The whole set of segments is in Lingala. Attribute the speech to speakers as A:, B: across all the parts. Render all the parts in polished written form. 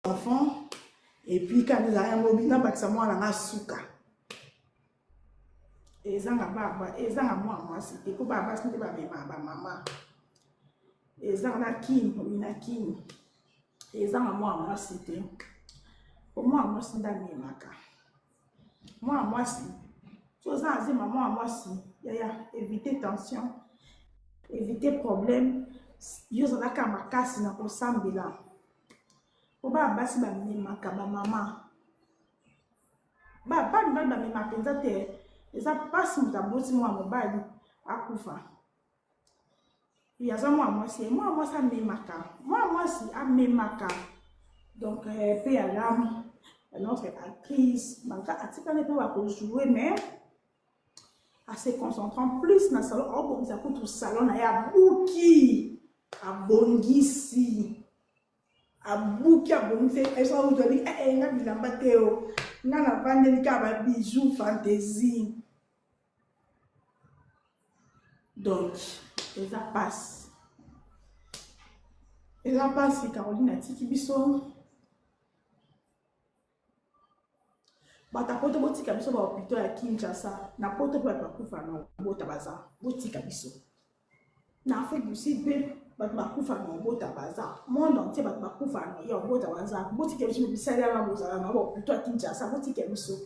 A: enfants. Et puis quand ils arrivent au bina, parce que moi, on a souka. Et ils ont moi, c'était pour papa, c'était pas maman. Et ils ont la kim, une kim. Et ils ont moi, c'était. Pour moi, c'est dans mes maca. Moi, si. Chose à dire, moi, si. Éviter tension, éviter problème. Yo, ça va qu'à ma casse, na pour sambila. Pour pas basi ba maca, ba maman. Ba ma penza te. Et ça passe mon tableau, si moi, mon bali, à Koufa. Il y a ça, moi, si. Moi, ça me maca. Moi, si, à me maca. Donc, paix à l'âme. Notre actrice, manka atika ne peut pas jouer, mais à se concentrant plus dans le salon. Oh, bon, ça coûte au salon, il y a bouki, à bongisi, à bouki, à bongisi. Et ça, vous avez dit, eh, n'a pas battéo, n'a pas de bijoux, fantaisie. Donc, et ça passe. Et ça passe, Caroline a dit, Kibiso. Bata poto botika biso ba hôpital ya Kinshasa na poto pa kufa na bota baza botika biso na Afrique du Sud pe bata bakufa na bota baza monde entier bata bakufa na ya bota baza botika biso bisala na bozala na hôpital ya Kinshasa botika biso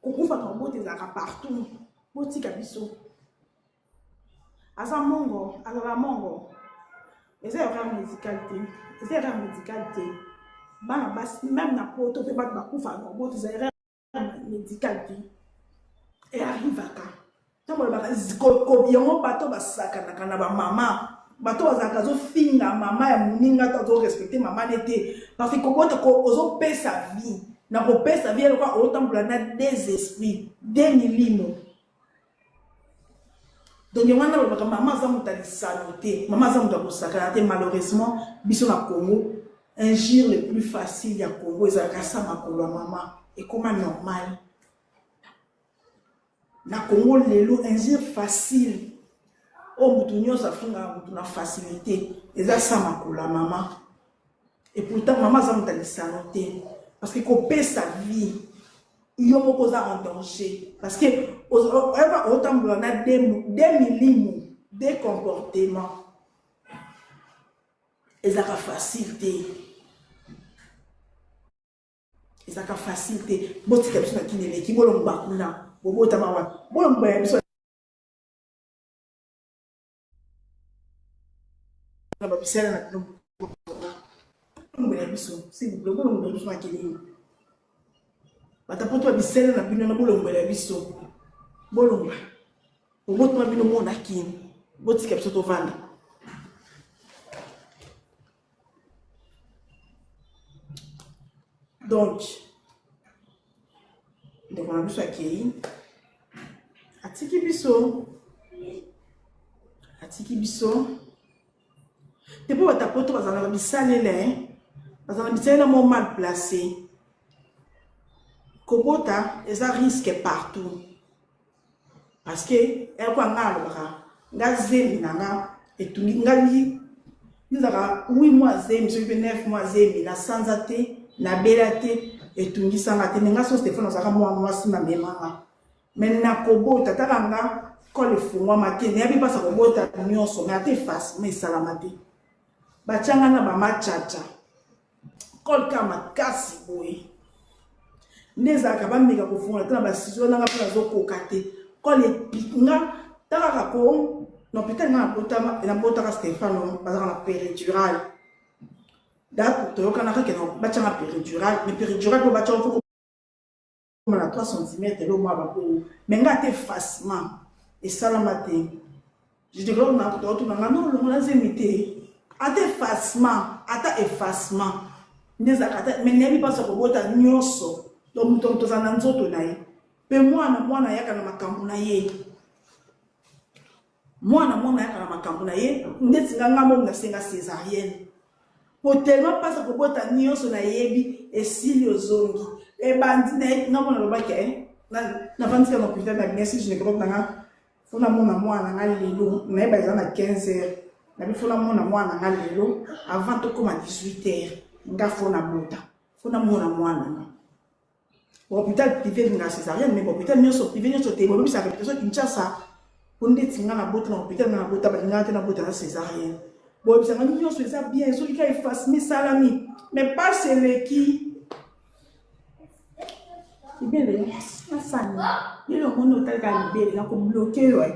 A: kukufa na bota ezaka partout botika biso asa mongo azala mongo ezaka médicalité même na poto pe bat bakufa na bote za erreur médical et arrive aka tambo ba ziko yango bato basaka na ba mama bato bazaka zo finga mama ya muninga to respecter mama nete parce que ko ozo pesa vie na ko pesa vie kwa otambola na des esprits des milimo donc yomana ba mama za mutali sanoté mama za mutu kosaka te malheureusement biso na Congo. Un gire le plus facile, il y a Congo, ils ont ma maman. Et comment normal? Na Congo, un gire facile. Oh, moutounio, ça fait une facilité. Ils ont ma maman. Et pourtant, maman, ça m'a sanoté. Parce que qu'on paie sa vie, il y a en danger. Parce que, autant on a des millimos, des comportements. Ils ont facilité. Ils ont facilité. Boti comme ça qui n'est qui bolon bakuna. Bobo tamawa. Bolon ba biso. Na ba bisela na no. Bolon ba biso. Si bolon ba biso makili. Bata poto bisela na bino na bolon ba biso. Bolon ba. Bobo tama bino mo na kin. Boti comme ça to vanda. Donc, on a besoin de Atiki biso. T'es pas ta poto parce qu'on a bisalé parce qu'on a bisalé mon mal placé. Kobota, ils ont risque partout. Parce que elle quoi ngalobra, ngazeli nanga et tout ngali. Nous avons 8 mois zemi, 9 mois zemi, la sans athée. Na belate etungi sangate ninga so Stéphane osaka moi si ma memanga maintenant kobota tatanga kole fungwa matene yabi pasa kobota nyonso mais ate face mais salamate bachanga na ba machacha kol kama kasi boy ndeza ka bamika kofunga tana ba sizo nanga pona zo kokate kole pinga taka ko no pitanga na bota ka Stéphane bazaka na péridurale. D'accord, tu as un péridurale, mais péridurale pour battre comme à 3 cm, mais là, tu facilement. Et ça, la matin. Je dis que non, on a imité. À tes effacement, à ta effacement. Mais n'est pas ce que vous avez nyoso. Donc, tu as un autre naï. Mais moi, na yaka na makambu na ye. Moi, na yaka na makambu na ye. Ndeti nga mo na senga césarienne. Pour tellement pas que bota nyonso na yebi et si yozongi et bandi na mona lobaka na vandi na putain na bien si je ne crois pas fona mona mwana na lelo na ba za na 15h na bi fona mona mwana na lelo avant to comme à 18h nga fona bota fona mona mwana nga hôpital privé nga césarienne mais hôpital nyonso privé nyonso te bobi sa réputation Kinshasa onde tinga na bota na hôpital na bota ba nga te na bota na césarienne bobi sa nga nyonso eza bien so lika efface salami mais pas celui qui libele asani yelo mono talika libele na ko bloquer ouais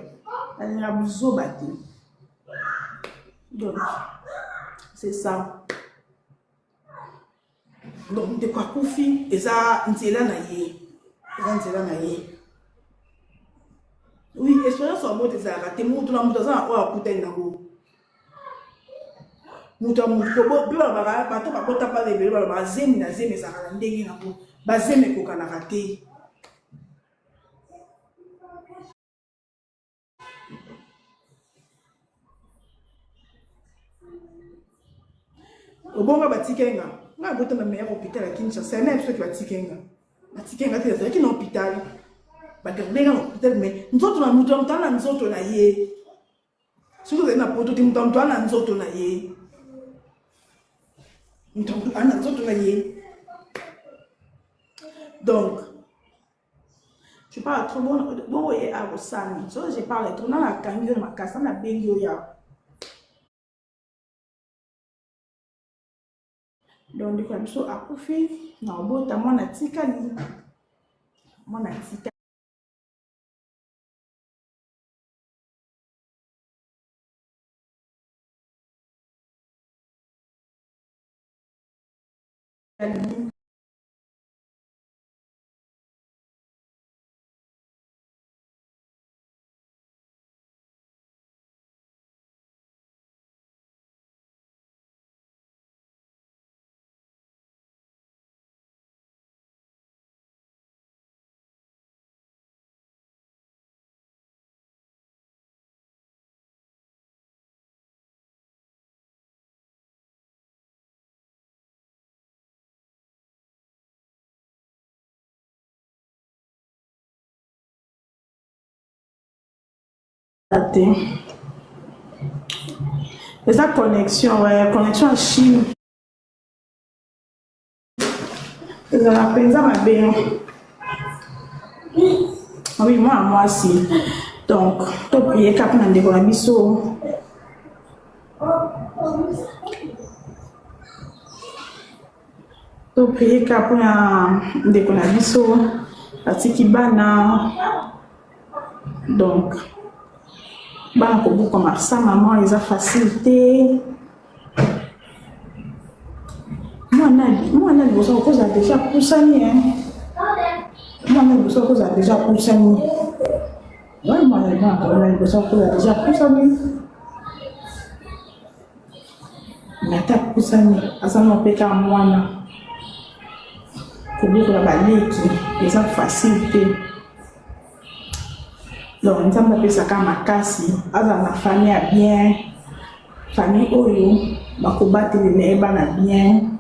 A: na buzoba te donc c'est ça donc de quoi kufi eza nzela na ye oui expérience en mode eza raté mutu na mutu za o akuta na go mutu bo bi ba ba to ba kota pa lebele ba zemi na zemi za kala ndenge na go ba zemi ko kana raté obonga batikenga nga bota na meilleur hôpital à Kinshasa même ceux qui batikenga te c'est qui na hôpital ba garder na hôpital mais nzoto na mutu mtana nzoto na ye surtout na poto mutu mtana nzoto na ye mutu ana nzoto na ye donc je parle trop bon et à Rosani so je parle trop na la kangi na makasa na bengi ya donc du coup biso akufi na obota mwana tikali eza connexion ouais connexion à Chine ezala mpenza mabe oui moi aussi donc to prier kap na ndeko na biso to prier kap na ndeko na biso atiki bana donc bana kobuka marsa maman eza facilité mwana liboso koza déjà pusani mwana liboso koza déjà pusani ouais mwana liboso koza déjà pusani nata pusani azana peka mwana kobuka baleki eza facilité donc nzambe apesaka makasi aza na famille ya bien famille oyo bakobatelela ebana bien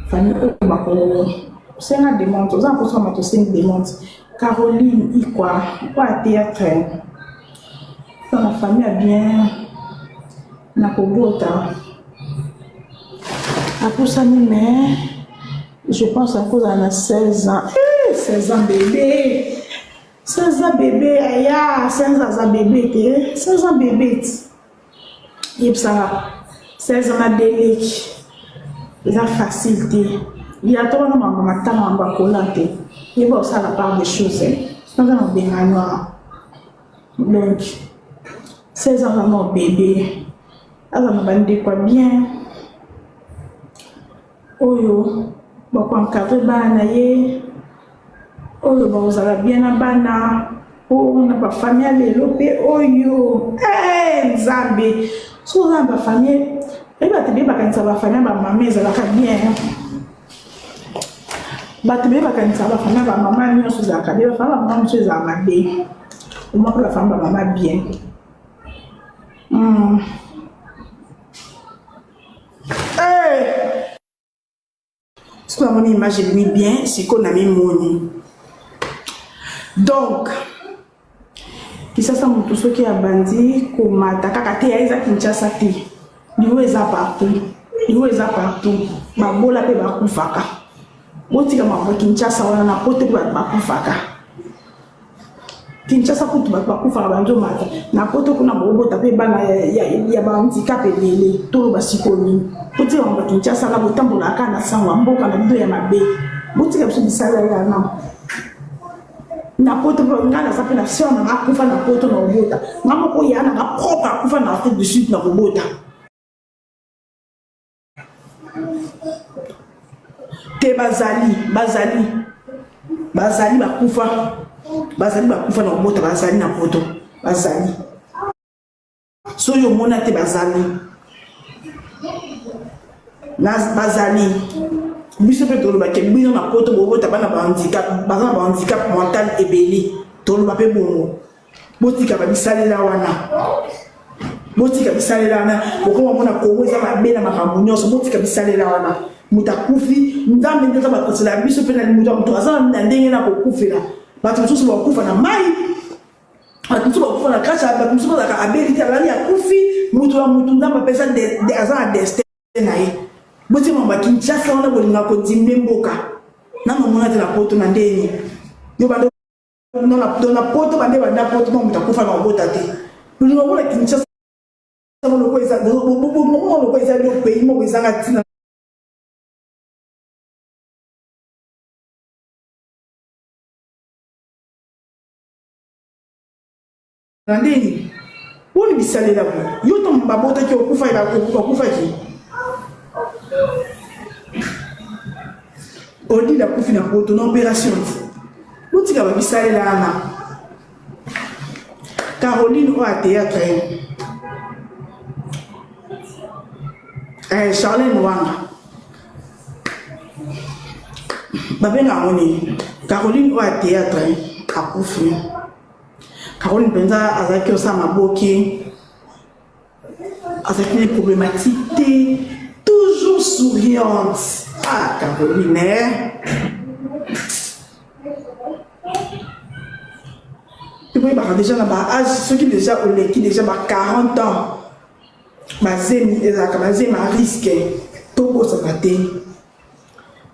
A: famille oyo bakosenga demande oza nakosoma tosengi demande Caroline ikwa kwa théâtre dans la famille ya bien nakobota apusani mais je pense à cause à 16 ans 16 ans bébé 16 ans bébé, aya, 16 ans bébé, 16 ans bébé. Il y a 16 ans bébé. Il a facilité. Il y a trop de mamans qui ont collanté. Il va aussi la part des choses. C'est un bien noir. Donc, 16 ans bébé. Alors, on va dire quoi bien. Oyo, on va encadrer banaye. Oyo bazala bien na bana o na ba famille lelo pe oyo nzambe so na ba famille eba te ba kanisa ba famille ba mama ezala ka bien ba te ba kanisa ba famille ba mama nyonso za ka bien ba mama nyonso za mabe o mo la famille ba mama bien ce qu'on a mon image bien c'est qu'on a mis moni. Donc, qui ça tout ce qui a bandi, comme Taka Kate, Kinshasa, niveau est partout. Ils ont partout. Ma bola pe ba kufaka. Botika ma Kinshasa wana na pote ba kufaka. Kinshasa kutu ba kufaka ba nzo mata. Na pote kuna bobo tape bana ya ba handicap elele tolo ba sikoni. Botika ma Kinshasa na botambola kana sangwa mboka na bido ya mabe. Botika biso bisala ya na. Na pote ngana sape na sio na kufa na pote na obota. Ngamo ko yana na propre kufa na Afrique du Sud na obota. Te bazali bakufa na obota bazali na poto bazali so yo mona te bazali biso pe tolo ba ke bino na poto bobota bana ba handicap mental ebeli tolo ba pe bongo botika ba bisalela wana boko mona ko eza ba bena makambo nyonso botika bisalela wana mutakufi nzambe ndio ba kosela biso pe na mutu azana ndenge na kokufela batu mosusu bakufa na mai batu mosusu bakufa na kasha batu mosusu bazaka abilité alali akufi mutu nzambe apesa azana destin na ye boti mamba Kinshasa wana bolinga kodimbe mboka nanga mona te na poto na ndeni yo bado na poto bande banda poto mo mutakufa na obota te bolinga bona Kinshasa mo loko eza yo pays mo ezanga tina Nandeni, on lui salé là. Yo ton babota qui okufa ila okufa qui. On dit la kufi na poto na opération. On dit que salé là na. Caroline au théâtre. Charlène Wanga. Babenga moni. Caroline au théâtre a kufi. Caroline Benza avec ça m'a bloqué avec les problématiques toujours souriante. Ah Caroline tu vois bah déjà là-bas âge ceux qui déjà 40 ans basé ma risque tout ça matin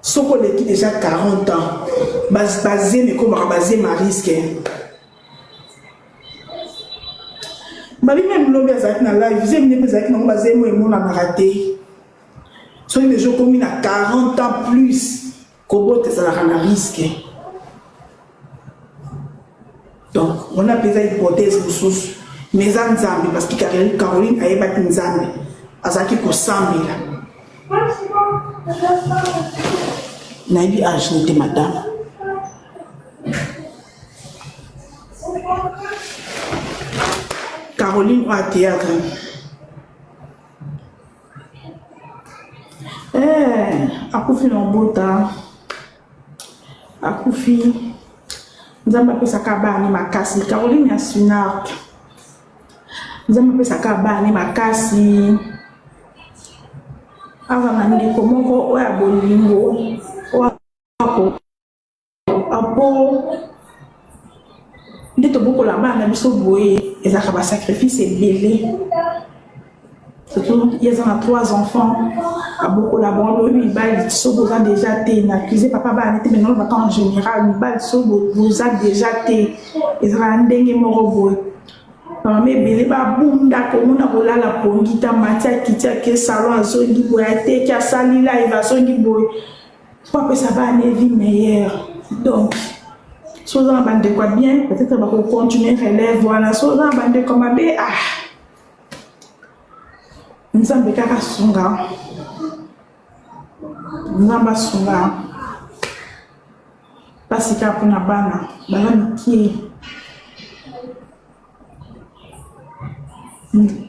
A: ceux qui déjà 40 ans basé mais comment basé ma risque Babi même l'homme a na live, j'ai mis mes acquis dans ma zémo et mon a raté. Soit les gens commis à 40 ans plus, Kobo ça la risque. Donc, on a pesé une hypothèse pour sous mes anzambi parce que Caroline a ébattu une zambi. Azaki ko sambi là. Naibi âge n'était madame. Caroline au théâtre. Akufi na bota. Akufi. Nzamba pesa kabani makasi. Caroline ya Sunark. Nzamba pesa kabani makasi. Ava nandi komoko oya bolingo. Oako. Apo. Ndito boko la bana biso boye. Ils ont un sacrifice belé. Surtout, ils ont 3 enfants. À beaucoup la bande, lui, il a déjà été accusé. Papa va arrêter, mais non, en général, il a déjà été. Ils ont un dengue morobo. Mais belé, bah, boum, d'accord, on a volé la pongi, ta matière qui tient que salon à zone du bois, qui a sali là, il va zone du bois. Papa, ça va aller vie meilleure. Donc, soit dans la bande de quoi bien, peut-être qu'on va continuer à relève, voilà, soit dans la bande de comme abbé, nous sommes kaka sunga, nous sommes sunga, parce qu'il y a pour la bana, bana qui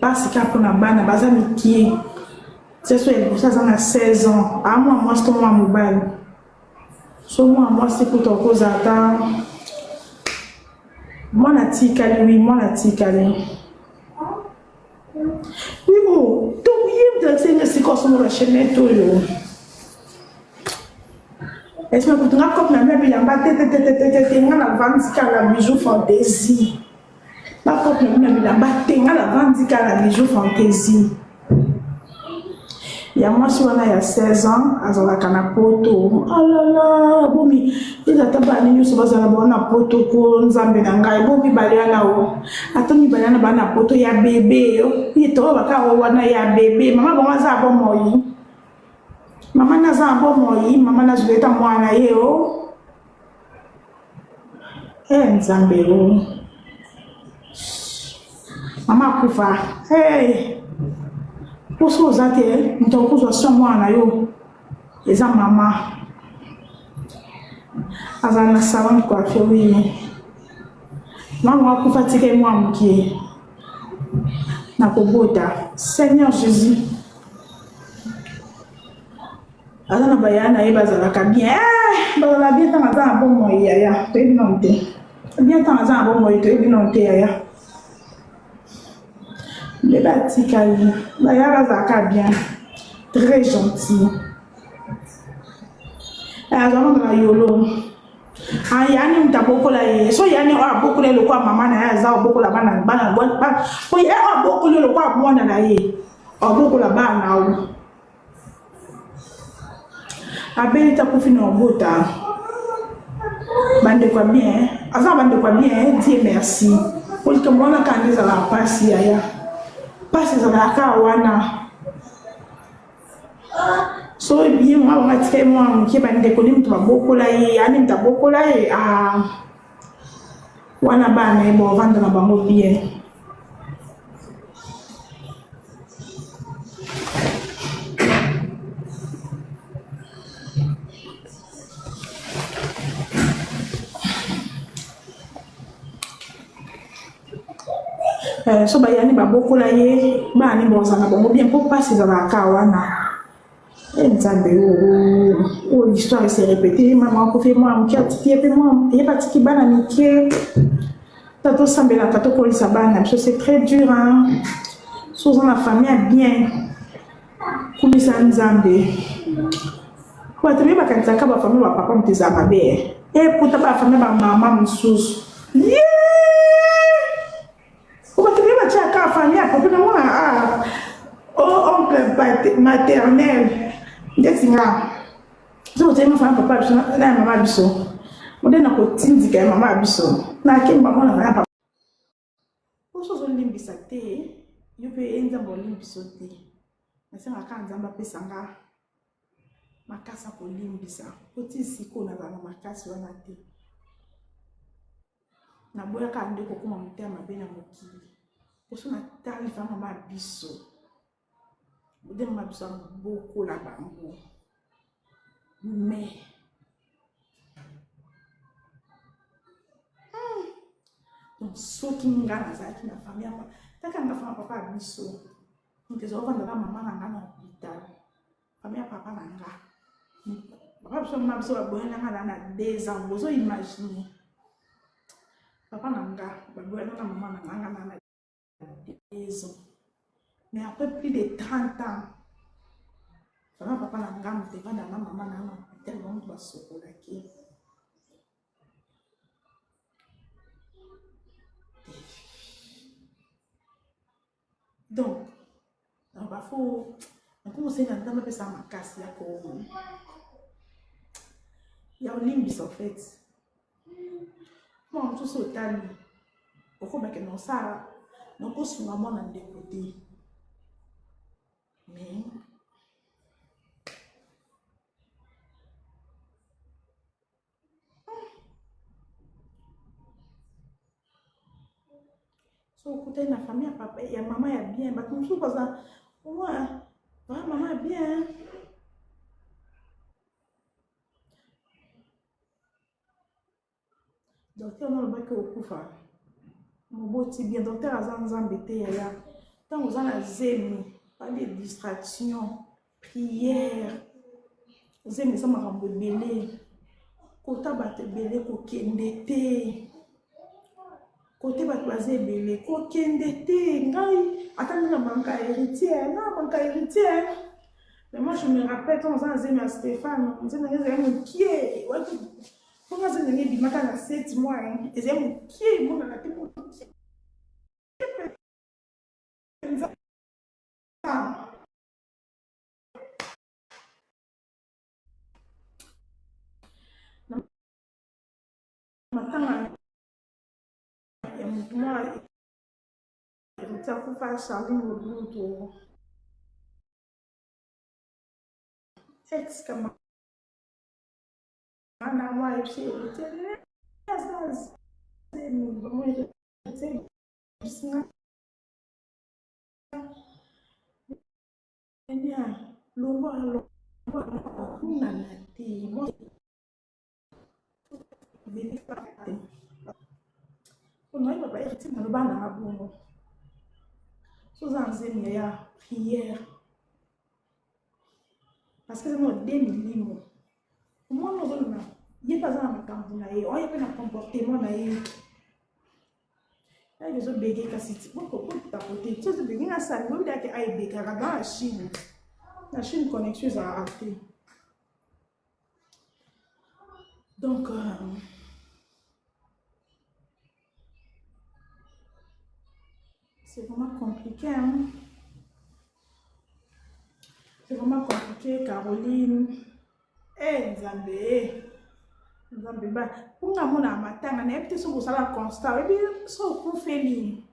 A: parce qu'il y a pour la bana, bana qui c'est soit pour ça, ça a 16 ans, à moi, c'est moi mobile. So moi c'est pour ton cause à moi la tika lui moi la tika lui oui bon donc il y a c'est quoi son la chaîne tout yo est-ce que tu as comme la même il y a pas tete ngala vandika la bijou fantaisie pas comme la même il y a pas ngala vandika la bijou fantaisie Il y a moi si on a 16 ans, azala kana poto. Oh là là, bomi. Il a tabani nous se bazala bona poto ko nzambe na ngai. Bomi baliana o. Atomi baliana bana poto ya bébé. Il to baka wana ya bébé. Mama bonga za bon moyi. Mama na za bon moyi, mama na zuleta mwana ye o. Nzambe o. Mama kufa. Hey. Pour ce que vous avez, nous avons besoin de moi, les maman. Avant la salon de coiffure, oui. Maman, vous fatiguez moi, qui na kobota. Seigneur Jésus. Avant la bayana, il va à bien. Bazala bien, tant à bon moyen, yaya. Tu es bien, bien, tant à bon moyen, tu es bien, yaya. Les bâtis Kali, Zaka bien, très gentil. La yolo. Ah, yani mtaboko la ye. So yani a beaucoup le quoi maman na za beaucoup la bana bana bon pas. Ko ye a beaucoup le quoi mwana na ye. A beaucoup la bana ou. Abeli ta kufina obota. Bande kwa bien. Asa bande kwa bien, Dieu merci. Pour que moi na kanisa la pasi ya. Pasi za wana. So bien moi on a très moi qui va ndekoni mtu maboko la ye ani mtaboko la ye wana bana bo vanda na bango bien. So ba yani baboko la ye bani bo za na bango bien pour pasi za wana. Oh, l'histoire s'est répétée. Maman, moi, il y a pas de qui bana niqué. Tato sambela, tato polisa bana. C'est très dur, hein. Sous la famille, bien. Kumisa nzambe. Kwa tebe ba kanisa ba famille ba papa mteza mabe. Et pour ta ba famille ba maman msous. Yeah! Kwa tebe ba chaka famille a popula moi oncle maternel. Ndetinga. So tell my papa biso na mama biso. Mo de na ko tindika mama biso. Na ke mama na papa. Oso zo limbisa te. Yo pe enza bo limbiso te. Na se maka nzamba pesa nga. Makasa ko limbisa. Oti siko na bana makasi wana te. Na boya ka ndeko ko mama mutema be na mokili. Oso na tali fa mama biso. Vous m'a besoin beaucoup là-bas. Mais donc ce qui me gagne ça qui na famille pas tant que na famille papa biso donc les autres dans la maman na na hôpital famille papa na nga papa biso na biso ba boyana na 2 ans vous imaginez papa na nga ba boyana na maman na nga na 2 ans. Mais après plus de 30 ans, papa n'a pas de temps, maman n'a tellement de chocolat. Donc, il faut commencer à faire ça ma casse. Il y a un limbis en fait. Moi, tout ça au talent. Pourquoi que non ça, non qu'on soit vraiment dans des côtés. Mais so côté la famille papa et maman est bien, bah comme ça parce que ouais, maman est bien. Docteur on a le bac au kufa. Mon beau petit bien docteur azan embêté ya. Tant vous en avez pas de distraction, prière. Zemi ça m'a rendu belé. Kota bat belé ko kendete. Côté bat basé belé ko kendete. Ngai attends na manka héritier, na manka héritier. Mais moi je me rappelle quand on zemi à Stéphane, on zemi mon pied. Comment ça n'est pas matin à 7 mois et c'est mon pied mon la tête. matanga ya mutu mwa erita kufa Charline Lobutu ex kama ana mwa epsi erite azaz mwa erite bisina enya longo kuna nati mo bébé parti on a pas hérité dans le bas na bongo sous anzemi ya prière parce que c'est mon demi-limo moi non il pas dans ma makambo na ye on y a na comportement na ye ay bezo bege kasiti boko ta côté tout ce bege na ça no da ke ay bege ka dans la Chine connexion a raté donc c'est vraiment compliqué, hein? C'est vraiment compliqué, Caroline. Eh, Nzambe. Nzambe, bah, pour nga mona matanga, na epte so bosala constat, et bien, so koufeli.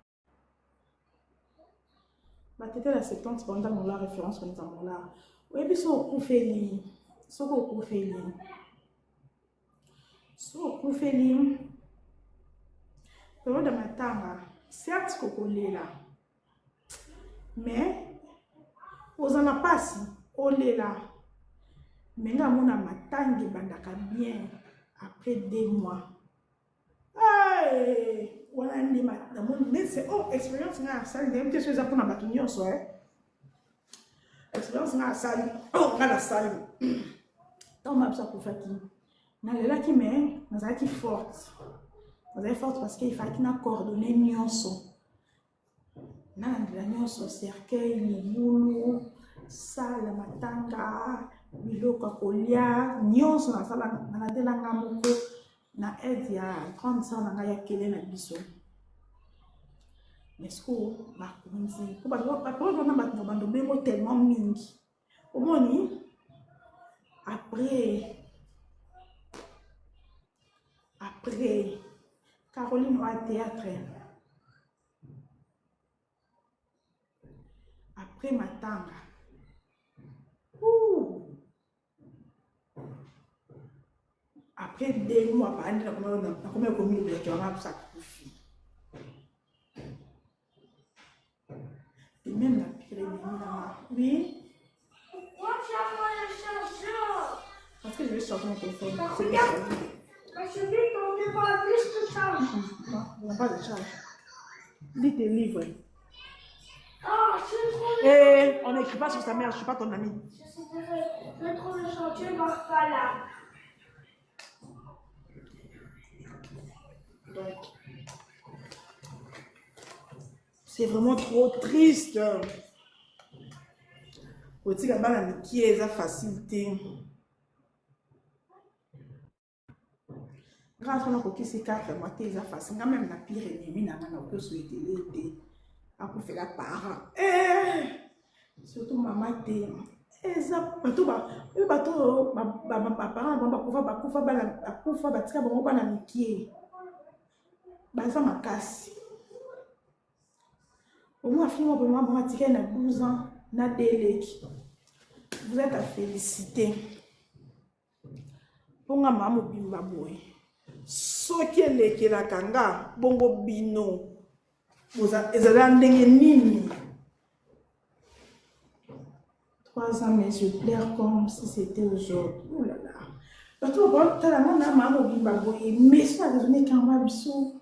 A: Bah, t'étais la 70 pendant la référence qu'on est en là. Et puis, so koufeli. So koufeli. So koufeli. Pero de matanga, certes kokolela. Mais, aux en a pas si, olé là. Mais là, mon amatangi bandaka bien après 2 mois. Hey, voilà, mais c'est expérience na salle, même que ça pour na batunyo so expérience na salle, na la salle. Tant m'a ça pour faire qui. Na là qui mais, na ça qui forte. Na ça forte parce qu'il fallait qu'il na coordonner nyonso. Na la nyonso cercueil, libulu, salle matanga. Biloko kolia nyonso na sala na telanga moko na aide ya grande sœur na ya kele na biso mais ce que ba kunzi ko ba na ba bando bemo tellement mingi omoni après Caroline au théâtre après matanga après 2 mois, par exemple, on a commis le doctorat pour ça. Et même la pire, oui.
B: Pourquoi tu as pas le chargeur?
A: Parce que je vais changer mon téléphone.
B: Je vais tomber par la piste de charge.
A: Non, il n'y a pas de charge. Lis tes livres.
B: Ah, c'est trop.
A: Et on n'écrit pas sur sa mère, je ne suis pas ton ami.
B: Je trouve le chantier pas là.
A: Donc, c'est vraiment trop triste. Aussi, la balle qui est la facilité. Grâce à la coquille, c'est 4 mois, c'est facile. Quand même, la pire ennemie, n'a pas souhaité l'aider. À pour faire la part. Surtout maman, t'es. Ça, bateau, bateau, parents, bakufa, batika, bon, pas la mikie. Baza ma casse. Au moins, finalement, pour moi, bon, ticket na 12 ans, na délai. Vous êtes à féliciter. Pour moi, maman, bimba boy. Soki eleki la kanga, bongo bino. Vous avez ndenge nini. 3 ans, mais je pleure comme si c'était aujourd'hui. Ouh là là. Bateau, bon, t'as la maman, bimba boy. Mais ça a raisonné quand même, bisou.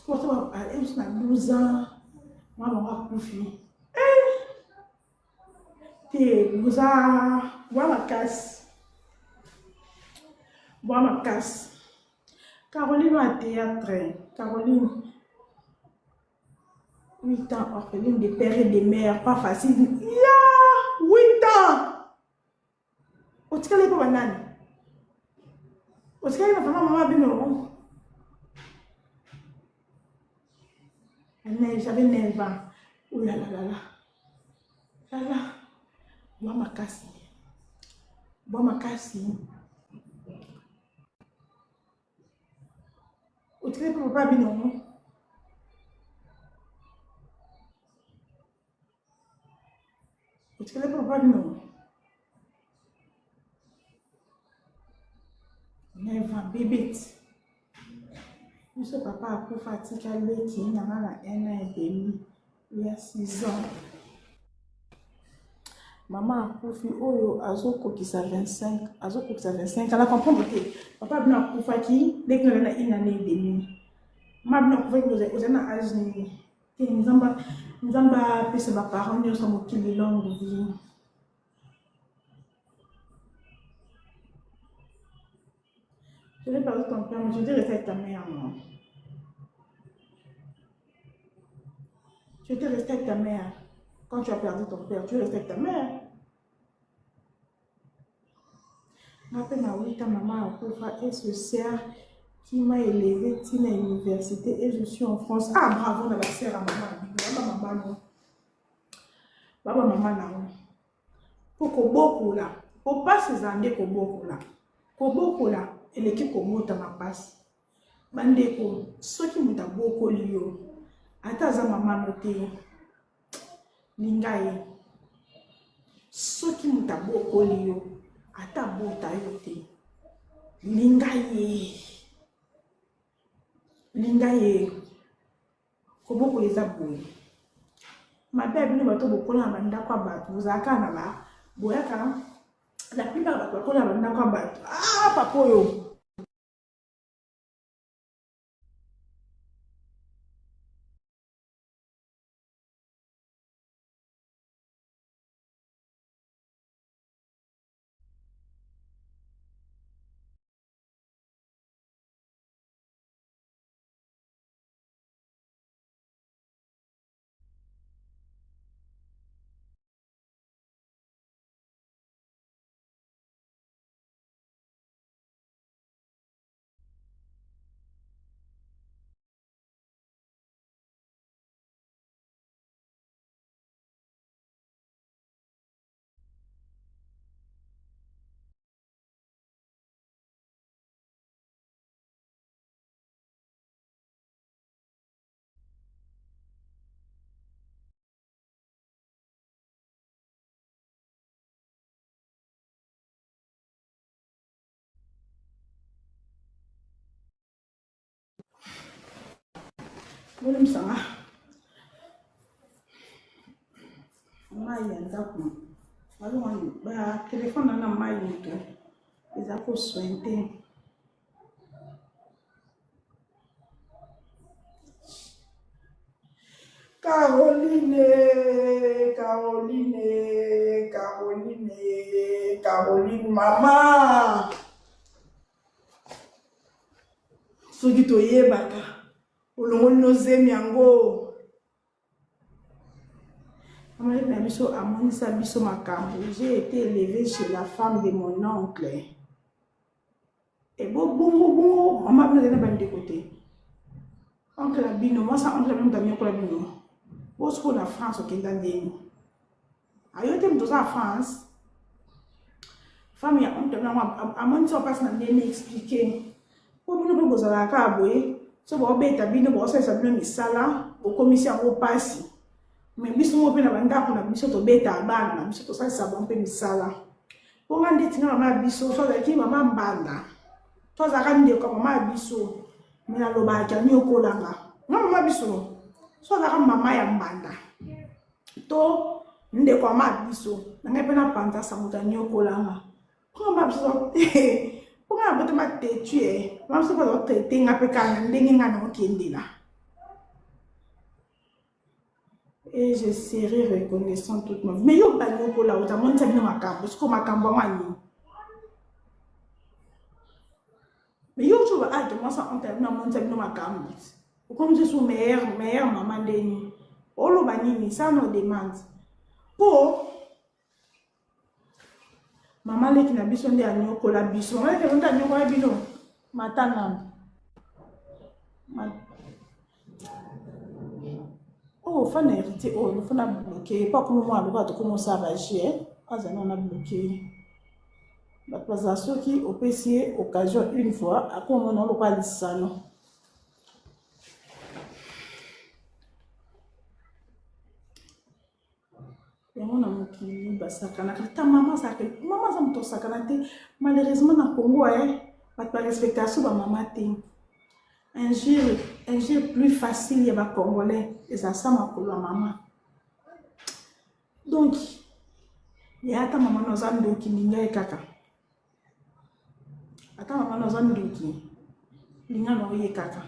A: Quand on a 12 ans, moi, on va coucher. Et vous avez boire ma casse. Boire ma casse. Caroline va au théâtre. Caroline, 8 ans, orpheline de père et de mère, pas facile. Ya! 8 ans! Au tika les bananes. Au tika les maman bino. J'avais 9 ans. Oh là là là là. Là là. Moi, ma casse. Bon makasi. Otikele pe papa bino. Otikele pe papa bino. Neva bébé. Monsieur papa a pour fatiguer qui n'a pas 1 an et demi. Il y a 6 ans. Maman a pour fille oyo azoko qui sa 25. Azoko qui sa 25. Elle a compris que papa a pour fatiguer dès qu'il a 1 année et demi. Maman a pour fatiguer aux jeunes âges ni. Nous avons pas fait ses parents nous sommes qui les longues vie. Je vais parler de ton père, mais je dis rester avec ta mère. Tu étais resté avec ta mère. Quand tu as perdu ton père, tu es resté avec ta mère. Après ma oui, ta maman a fait et ce sert qui m'a élevé à l'université et je suis en France. Ah bravo, on a la sœur à maman. Maman non. Baba maman non. Pour beaucoup là, pour pas ces années beaucoup là, elle est qui comme ta ma passe. Bandeko, ceux qui m'ont beaucoup lio. Ata za maman noté. Lingaye. Ceux qui m'ont beaucoup lio. Ata bota yote. Lingaye. Koboko les aboués. Ma belle, nous bateau beaucoup là, banda quoi battre. Vous avez qu'à là. Boyaka. La plupart de bateau là, banda quoi battre. Ah, papa yo. Vous me savez. Maman y a un d'accord. Alors, bah, téléphone dans la maille, ils ont pour soigner. Caroline, maman. Soki toyebaka. Olongo noze miango. J'ai été élevée chez la femme de mon oncle. Et bon, maman me donne pas de côté. Oncle Abino, moi ça oncle même dans oncle Abino. Où est-ce la France au Kenya? Ayote mtoto en France. Femme ya oncle na amoni so passe na ndeni expliquer. Pour nous pas bozala ka boye. So bo beta bino bo sa bino misala, o commission o passe. Mais biso mo pe na banda ko na biso to beta bana, na biso to sa bon pe misala. Pour ngandi tinga mama biso so da ki mama mbanda. To za ka ndeko ko mama biso. Mina loba ka ni okolanga. Mama biso. So za ka mama ya mbanda. To ndeko mama biso. Na ngai pe na panta sa mutani okolanga. Ko mama biso. Pour nga bote ma tetu e. Mama biso pa do traiter nga pe ka ndenge nga no kendela. Et je serai reconnaissant toute ma vie. Mais yo pas yo kola o ta mon sabino makambo, parce que makambo wani. Mais yo tu vas à moi ça on termine mon sabino makambo. Comme je suis meilleure maman deni. Olo banini ça nos demande. Po maman le kina biso ndi anyo kola biso. Maman ke nda anyo kola bino. Matana. Oh, fan hérité, oh, le fan a bloqué. Pas comme moi, le gars, comment ça va agir? Pas un an a bloqué. bato soki opesi ye occasion une fois akomona lokola lisano. Yango na mokili basakanaka ta mama aza moto asakana te. Malheureusement na Congo bato barespectation bamama te. Injure plus facile ya bacongolais ezasa makolo ya mama. Donc ya ata mama noza ndoki linga ye kaka, ata mama noza ndoki linga na ye kaka,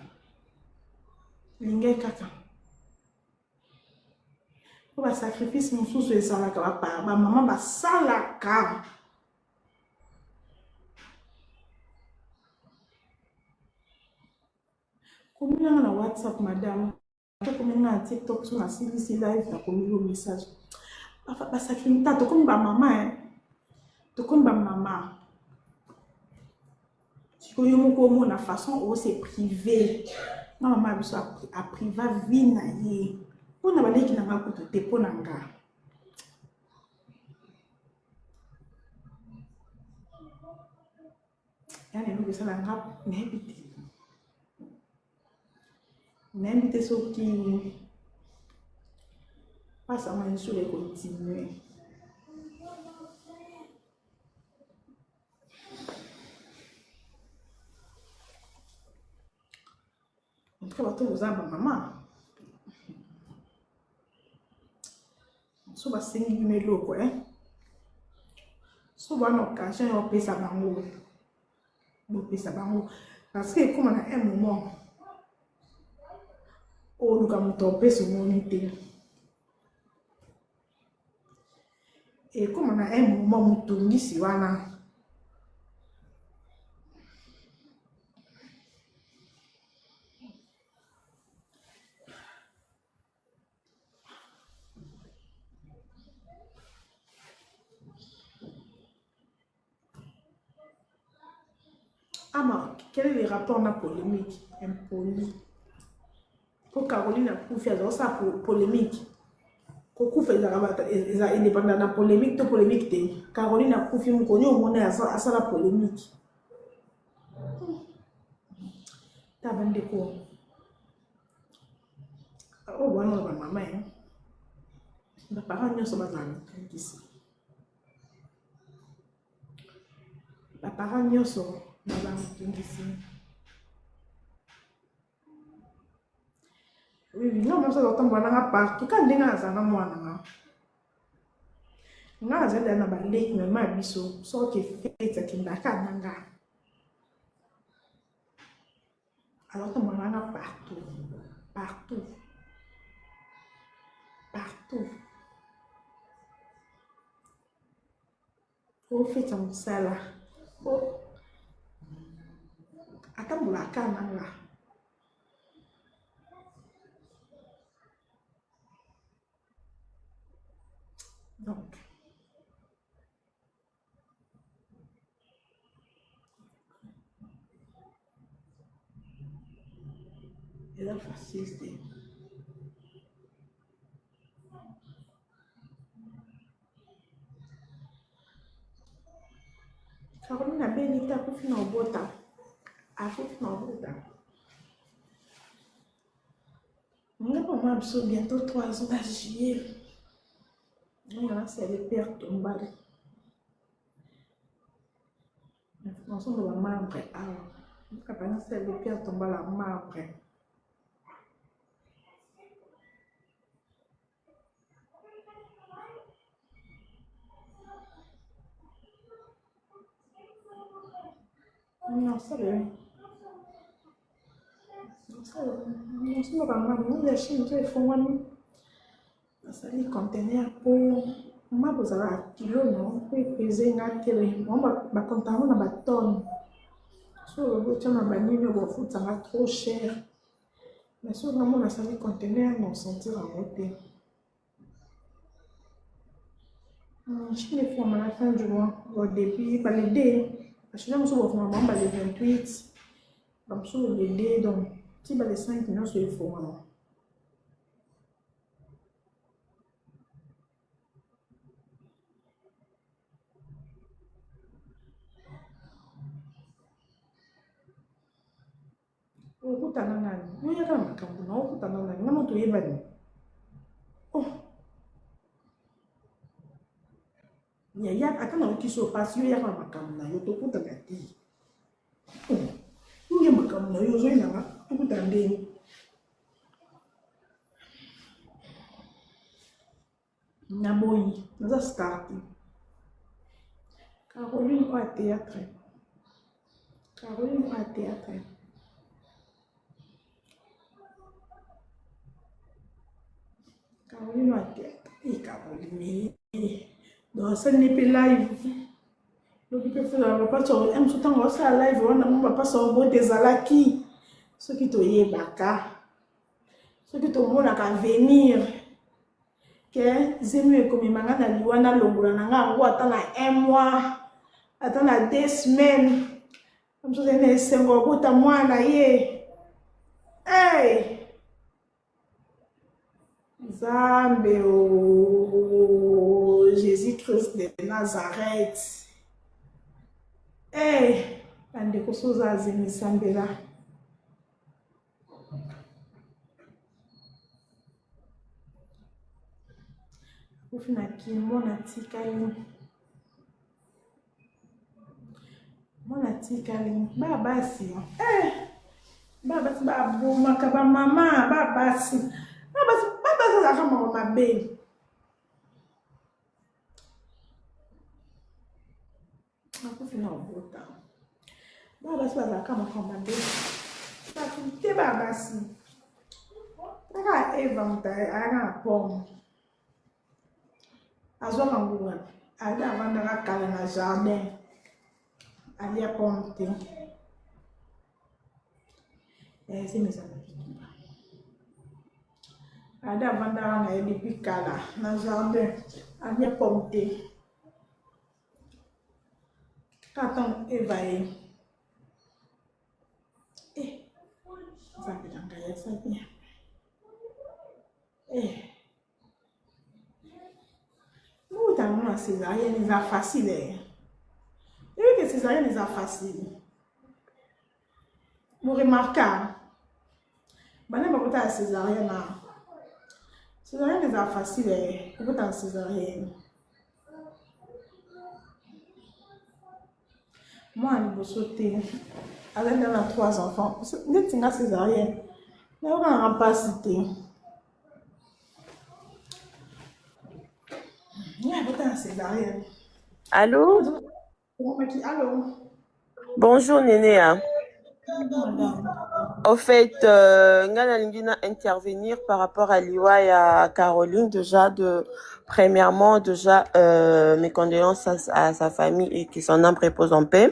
A: linga ye kaka. Po ba sacrifice mosusu esalaka ba mama basalaka. Komina na WhatsApp madame, komina na TikTok sur na CBC live na komina message. Ba sacrifice to comme ba mama to comme ba mama. Sikoyo moko mo na façon o se privé. Na mama biso a priva vie na ye. Pona baleki na makuto te pona nga. Yani nous ça la nga n'invite ceux qui passent à manger sur les continuer. En tout cas, bato vous avez maman. So ba sengi bimelo ko so ba no occasion yo pesa bango. Bo pesa bango parce que comme on a un moment o luka muto pesa monite. Et comme on a un moment mutungi si wana quel est le rapport na polémique impoli pour Caroline a koufi à ça polémique koku fait ça indépendant na polémique to polémique te Caroline a koufi mu konyo mona à ça la polémique ta bande ko oh bueno ba mama ba parents ne sont pas dans ici ba parents ne sont ici. Oui, non, mais ça doit tomber partout. Quand les gens sont moi, nga zenda na ba lake mais ma biso so ke fete kindaka nanga. Alors que moi partout, partout, partout. Au fait en sala. Oh, attends la cananga. Donc, elle a facilité. Caroline a bien été à couper dans le bota. À couper dans le bota. On a pas mal bientôt 3 ans à juillet. Là, c'est les pertes tombales. Nous sommes dans le marbre. Alors, c'est les pertes tombales à marbre. Non, c'est le. Non, c'est le marbre. Nous, les Chines, ils font ça les conteneurs pour. Moi, vous avez un kilo, non? Vous peser un kilo. On va compter dans la tonne. Sur le bout, on a banni le foot, ça va trop cher. Mais sur le moment, ça les conteneurs, on sentir en beauté. Je les fais à la fin du mois, au début, par les dés. Parce que là, on se voit vraiment les 28. Donc, sur les dés, donc, si les 5 millions sur les fonds. okutana nani oyaka na makambo na okutana nani nga moto oyebani yaya ata na okisi opasi yo yaka na makambo na yo tokutana te inge makambo na yo ozoyinanga tokuta ndeni na boyi naza starte Caroline au théâtre. Caroline au théâtre. Caroline au théâtre. Et Caroline. Donc, ça n'est pas live. Donc, il peut faire, on va pas sur un tout temps, on va faire live, on va pas sur le des alaki. Ceux qui te y baka. Ceux qui te montrent à venir. Que Zemu comme manga na liwana longola nanga ngo atana 1 mois. Atana 2 semaines. Comme ça, c'est un sengo bota mwana ye. Hey! Zambe o Jésus-Christ de Nazareth. Hey! Ande kosoza azemi sambela. Ufina kimona tikali. Mona tikali. Babasi. Babasi babu makaba mama babasi. Babasi za kama mabe. Ufina obota. Babasi za kama mabe. Bakite babasi. Aka Eva mtae ana pom. Azwa manguwa. Ada wanda kala na jardin. Ali a pompe. C'est mes amis. Ada wanda na ebi kala na jardin. Ali a pompe. Katon evaye. Ça peut t'engager ça bien. Nous t'avons la césarienne, c'est facile. Et oui que césarienne est facile. Vous remarquez, banane pas la césarienne. Césarienne est facile. Vous êtes en césarienne. Moi, je vais sauter. Avec 3 enfants. Vous êtes en césarienne. Vous êtes en capacité.
C: Allô?
A: Allô?
C: Bonjour Nénéa. Au fait, Ngana Lingina intervenir par rapport à Liwa et à Caroline. Premièrement, mes condoléances à sa famille et que son âme repose en paix.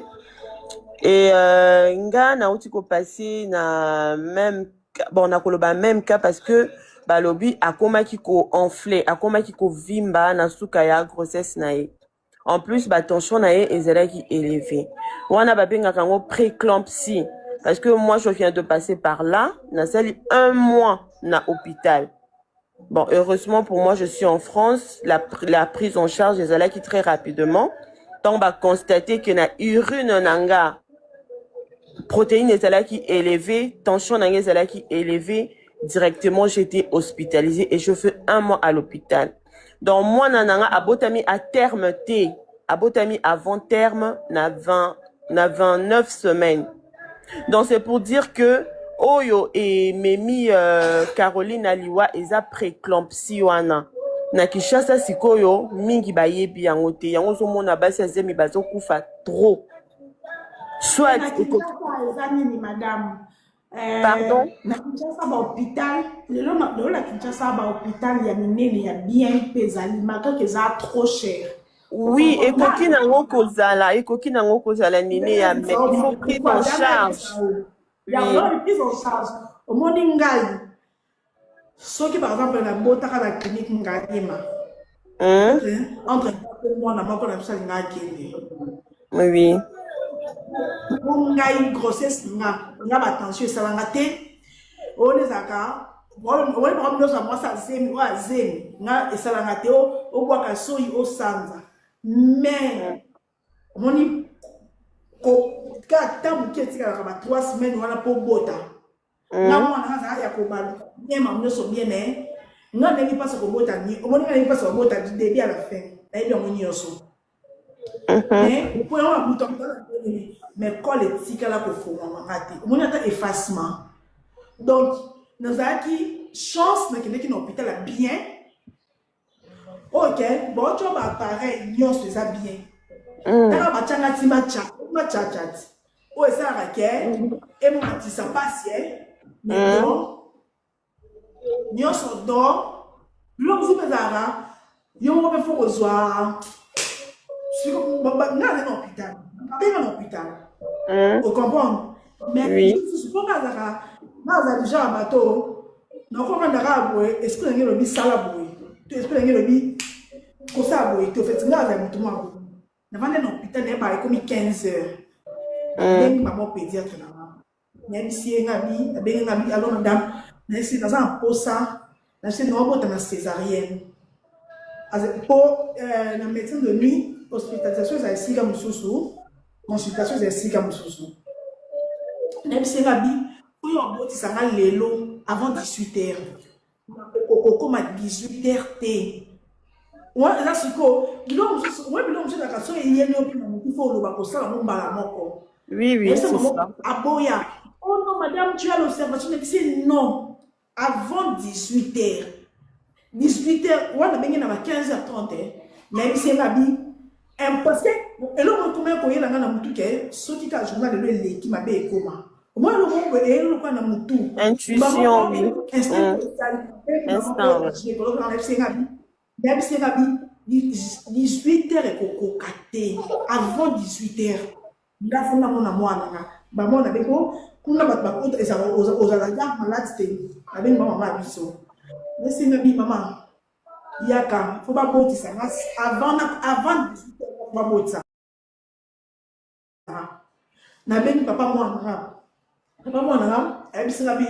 C: Et Ngana Outiko passé na même bon na koloba même cas parce que balobi akoma kiko enflé akoma kiko vimba na suka ya grossesse nae. En plus tension nae ezalaki élevé. Wana babenga kango préclampsie parce que moi je viens de passer par là, na sali 1 mois na hôpital. Bon, heureusement pour moi je suis en France, la prise en charge ezalaki très rapidement. Tant ba constater que na urine nanga protéines ezalaki élevée, tension nanga ezalaki élevée. Directement, j'étais hospitalisée et je fais 1 mois à l'hôpital. Donc, moi, nananga, abotami à terme T, abotami avant terme, na 29 semaines. Donc, c'est pour dire que, Oyo et Memi Caroline Aliwa, eza préclampsie wana. Na Kishasa sikoyo, mingi bayebi yango te. Yango zo mona basi azemi bazo kufa trop. Soit,
A: madame.
C: Pardon?
A: Na Kinshasa ba hôpital, la Kinshasa ba hôpital ya minene ya bien pesali maka que ça trop cher.
C: Oui, et koki nango kozala nene ya mais il faut prise en charge.
A: Il y a une prise en charge. Au monde ngai. Ceux qui par exemple na botaka la clinique ngayema. Entre moi na mako na bisali ngakende.
C: Oui.
A: Ngai grossesse nga ba tension salanga te o les aka on est vraiment dans moi ça zemi ou azemi nga esalanga te o kwa ka soyi o sanza mais moni ko ka tamu ketika ka ba 3 semaines wana po bota nga mwana nga za ya ko balu bien maman so bien mais nga ne pas ko bota ni o moni nga pas ko bota du début à la fin na bien moni yoso mais pour un bouton mais quand les petits là pour faut raté o moni ata effacement donc nous avons chance na kende ki na hôpital bien ok bon tu vas pareil nyon se ça bien na ba changa ti ma chat o ça ra ke e mati ça passe mais bon nyon so do l'homme si bezara yo mo be faut kozwa si na dans hôpital dans hôpital vous comprenez mais je suppose que déjà bateau non comment d'arabe est-ce que ngelo bi sala boy tu est-ce que ngelo bi ko sa boy tu fait ngaza mutu mwa na vande na hôpital ne ba comme 15 heures ben maman pédiatre na même si ngabi ben ngabi alors madame mais si dans un posa na c'est non bota na césarienne pour la médecine de nuit hospitalisation za sika mususu consultation za sika mususu même si ngabi on boti sanga lelo avant 18h comme à 18h ouais là c'est quoi biloko ouais biloko je la kaso yeli opi na mutu fo lo ba kosala mo mbala moko
C: oui c'est ça
A: aboya oh non madame tu as l'observation et c'est non avant 18h 18h ouais na bengi na 15h30 même si ngabi impossible et là on comment ko yela na mutu ke soki ka journal le leki mabe ekoma moi le monde est le quoi na mutu
C: intuition oui
A: instant même si ngabi 18h et koko kate avant 18h ndafuna mona mwana nga ba mona beko kuna bat ba kontra eza ozala ya malade te avec maman biso mais si ngabi maman yaka faut pas botisa avant 18h ba botisa na ben papa mwana papa mwana ebisanga bi